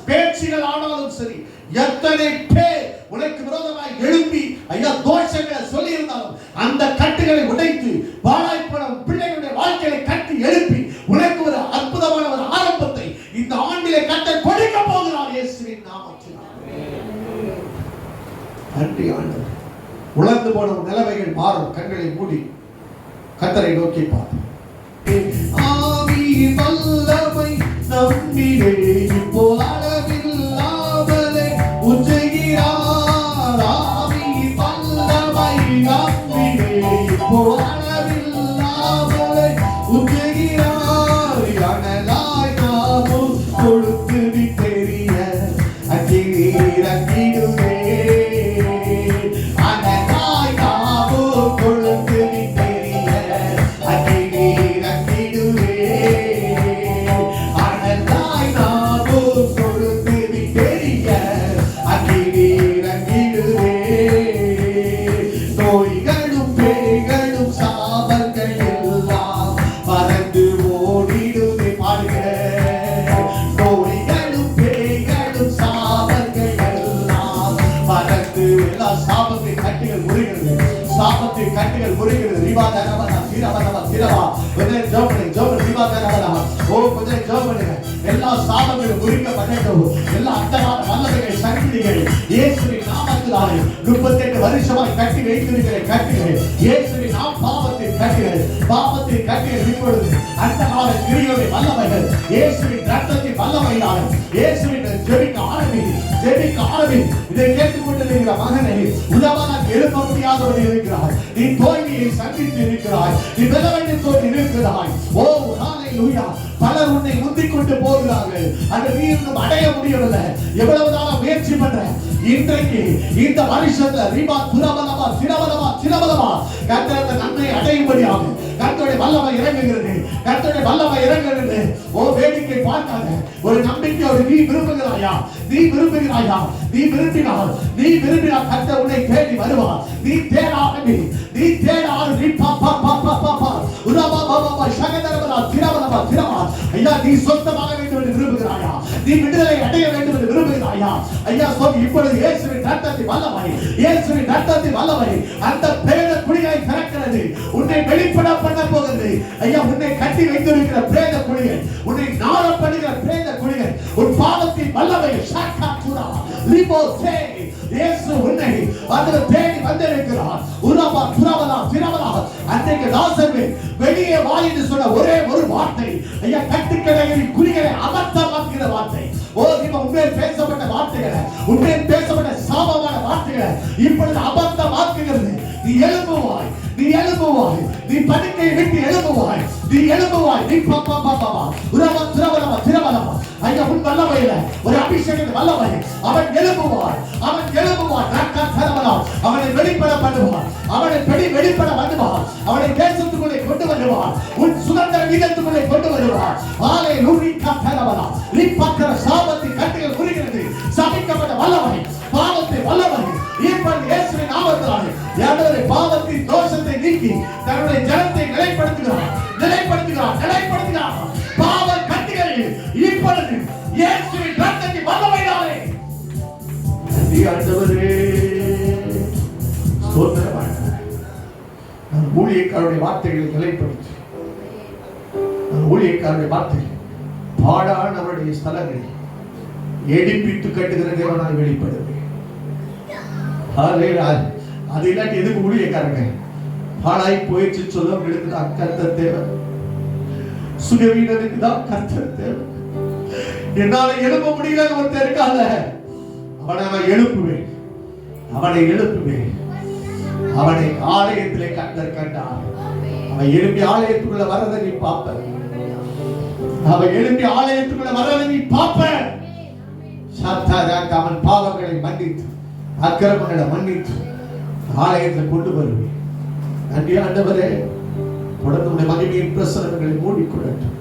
பேச்சுகள் ஆனாலும் சரி, எத்தனை பேர் உனக்கு விரோதமாய் எழுப்பி ஐயா தோஷங்களை சொல்லி இருந்தாலும் அந்த கட்டுகளை உடைத்து பாழாய்ப்படும் பிள்ளைகளுடைய வாழ்க்கையை கட்டி எழுப்பி உனக்கு ஒரு அற்புதமான ஒரு ஆரம்பத்தை இந்த ஆண்டிலே கட்ட கொடுக்க போகிறார் இயேசுவின் நாமத்தினாலே. நன்றி ஆண்டவரே. உலர்ந்து போன நிலைமைகள் மாறும். கண்களை மூடி கர்த்தரை நோக்கி பார்ப்போம். ஆவி வல்லமை நம்மிலே இப்போ அளவில்லாமலே உச்சைகிறார். ஆவி வல்லமை நம்மிலே இப்போ அளவில்லாமலே உச்சைகிறார். அனலாய் நாமும் கொடுத்து விட்டெறிய அக்கினீர் அக்கிடுவே, அனலாய் நாமும் கொடுத்து விட்டெறிய அக்கினீர் அக்கிடுவே, அனலாய் நாமும் கொடுத்து விட்டெறிய அக்கினீர் அக்கிடுவே. நோய்களும் பேய்களும் சாபங்கள் எல்லாம் பறந்து ஓடிடுவே. பாடுக. நோய்களும் பேய்களும் சாபங்கள் எல்லாம் பறந்து, எல்லா சாபத்தின் கட்டுகள் முறிகிறது, சாபத்தின் கட்டுகள் முறிகிறது. ரிவாதரவனா சிரவனவா சிரவா கொஞ்சம் ஜெபம் ஜெபம் ரிவாதரவனா. ஓ கொஞ்சம் ஜெபம் பண்ணுங்க. எல்லா சாபங்களும் முறிக்கப்படட்டும். எல்லா அந்தகார வல்லமைகள் சங்கிலிகள் இயேசுவின் நாமத்தினாலே 38 வருஷமாய் கட்டி வைத்திருக்கிற கட்டுகள் இயேசுவின் பாவத்தின் கட்டுகள், பாவத்தின் கட்டுகள் இப்பொழுது அந்தகார கிரிகளுடைய வல்லமைகள் இயேசுவின் ரத்தத்தின் வல்லமையினாலே இயேசுவின் ஜெபிக்க ஆரம்பி, ஜெபிக்க ஆரம்பி. இதை கேட்டுக்கொண்டிருக்கிற மகனை உதவாக எழுப்ப முடியாதவன் இருக்கிறாய், நீ தோல்வியை சந்தித்து இருக்கிறாய், நீ வெல்லவென்று தோல்வி இருக்கிறாய். ஓ ஹல்லேலூயா. பலர் உன்னை முந்திக் கொண்டு போகிறார்கள், அந்த நீ இன்னும் அடைய முடியவில்லை. எவ்வளவுதான் முயற்சி பண்ற, இன்றைக்கு இந்த வருஷத்துல ரிபா துரபலமா சிரபலமா சிரபலமா கர்த்தருடைய நன்மை அடையும்படியாக கர்த்தருடைய வல்லமை இறங்குகிறது, கர்த்தருடைய வல்லமை இறங்குகிறது. ஓ வேடிக்கை பார்க்காத, ஒரு நம்பிக்கையோடு நீ விரும்புகிறாயா, நீ விரும்புகிறாயா, நீ விரும்பினால், நீ விரும்பினால் கர்த்தர் உன்னை தேடி வருவார். நீ தேட ஆரம்பி, நீ தேட ஆரம்பி. பாப்பா பாப்பா பாப்பா உரபா பாப்பா சகதரபலா சிரபலமா சிரபா. ஐயா நீ சொந்தமாக வேண்டும் என்று விரும்புகிறாயா, நீ விடுதலை அடைய வேண்டும் என்று விரும்புகிறாயா, ஐயா சொல்லி இப்பொழுது இயேசுவின் ரத்தத்தின் வல்லமை, இயேசுவின் ரத்தத்தின் வல்லமை அந்த பிரேத குழிகளை திறக்கிறது, உன்னை வெளிப்பட பண்ண போகிறது. ஐயா உன்னை கட்டி வைத்திருக்கிற பிரேத குழிகள், உன்னை நாரப்படுகிற பிரேத குழிகள், உன் பாவத்தின் வல்லமை ஷாக்கா குரா லிபோசே இயேசு உன்னை அதில் தேடி வந்திருக்கிறார். உரபா துரபலா சிரபலா. அன்றைக்கு தாசர்கள் வெளியே வா என்று சொன்ன ஒரே ஒரு வார்த்தை, ஐயா கட்டுக்கடைகளின் குழிகளை அபத்தமாக்குகிற வார்த்தை. ஓ இப்ப உண்மையில் பேசப்பட்ட வார்த்தைகளை, உண்மையில் பேசப்பட்ட சாபமான வார்த்தைகளை இப்பொழுது அபத்தமாக்குகிறது. நீ எழும்புவாய், நீ எழும்புவாய், நீ படுக்கையை விட்டு எழும்புவாய், நீ எழும்புவாய். நீ பாப்பா பாப்பா உரபா துரபலமா சிரபலமா. ஐயா உன் வல்லமையில ஒரு அபிஷேகத்தின் வல்லமை. அவன் எழும்புவான், அவன் எழும்புவான். அவனை வெளிப்பட பண்ணுவான், அவனை வெளிப்பட பண்ணுவான், அவனை தேசத்துக்குள்ளே கொண்டு வருவான், உன் சுதந்திர வீதத்துக்குள்ளே கொண்டு வருவான். சாபத்தின் கட்டுகள் குறிக்கிறது, சபிக்கப்பட்ட வல்லமை, பாவத்தை வல்லமை இப்பொழுது இயேசுவின் நாமத்தில் நாமத்தினாலே ஆண்டவரே பாவத்தின் தோஷத்தை நீக்கி தன்னுடைய ஜனத்தை நிலைப்படுத்துகிறார். பாவ கட்டுகள் இப்பொழுது இயேசுவின் இரத்தத்தின் வல்லமையினாலே நன்றி ஆண்டவரே. ஸ்தோத்திரம் ஆண்டவரே. நான் ஊழியக்காரருடைய வார்த்தைகளை நிலைப்படுத்தி, ஊழியக்காரருடைய வார்த்தைகள் பாடானவருடைய ஸ்தலங்களை எடுப்பித்து கட்டுகிற தேவனாய் வெளிப்படுவேன். அது இல்லாட்டி எதுக்கு ஊழியக்காரங்க? பாழாய் போயிடுச்சு சொல்லவங்களுக்கு தான் கர்த்தர் தேவை, சுகவீனருக்கு தான் கர்த்தர் தேவை. என்னால எழுப்ப முடியல ஒருத்தர் இருக்காத, அவனை எழுப்புவேன், அவனை ஆலயத்திலே கர்த்தர் கண்டார். அவன் எழுப்பி ஆலயத்துக்குள்ள வர்றதை நீ பார்ப்ப, அவன் பாவங்களை மன்னித்து அக்கிரமங்களை மன்னித்து ஆலயத்தில் கொண்டு வருவேன். நன்றி ஆண்டவரே. தொடர்ந்து மகிமையின் பிரசனங்களை மூடிக்கொள்ளட்டும்.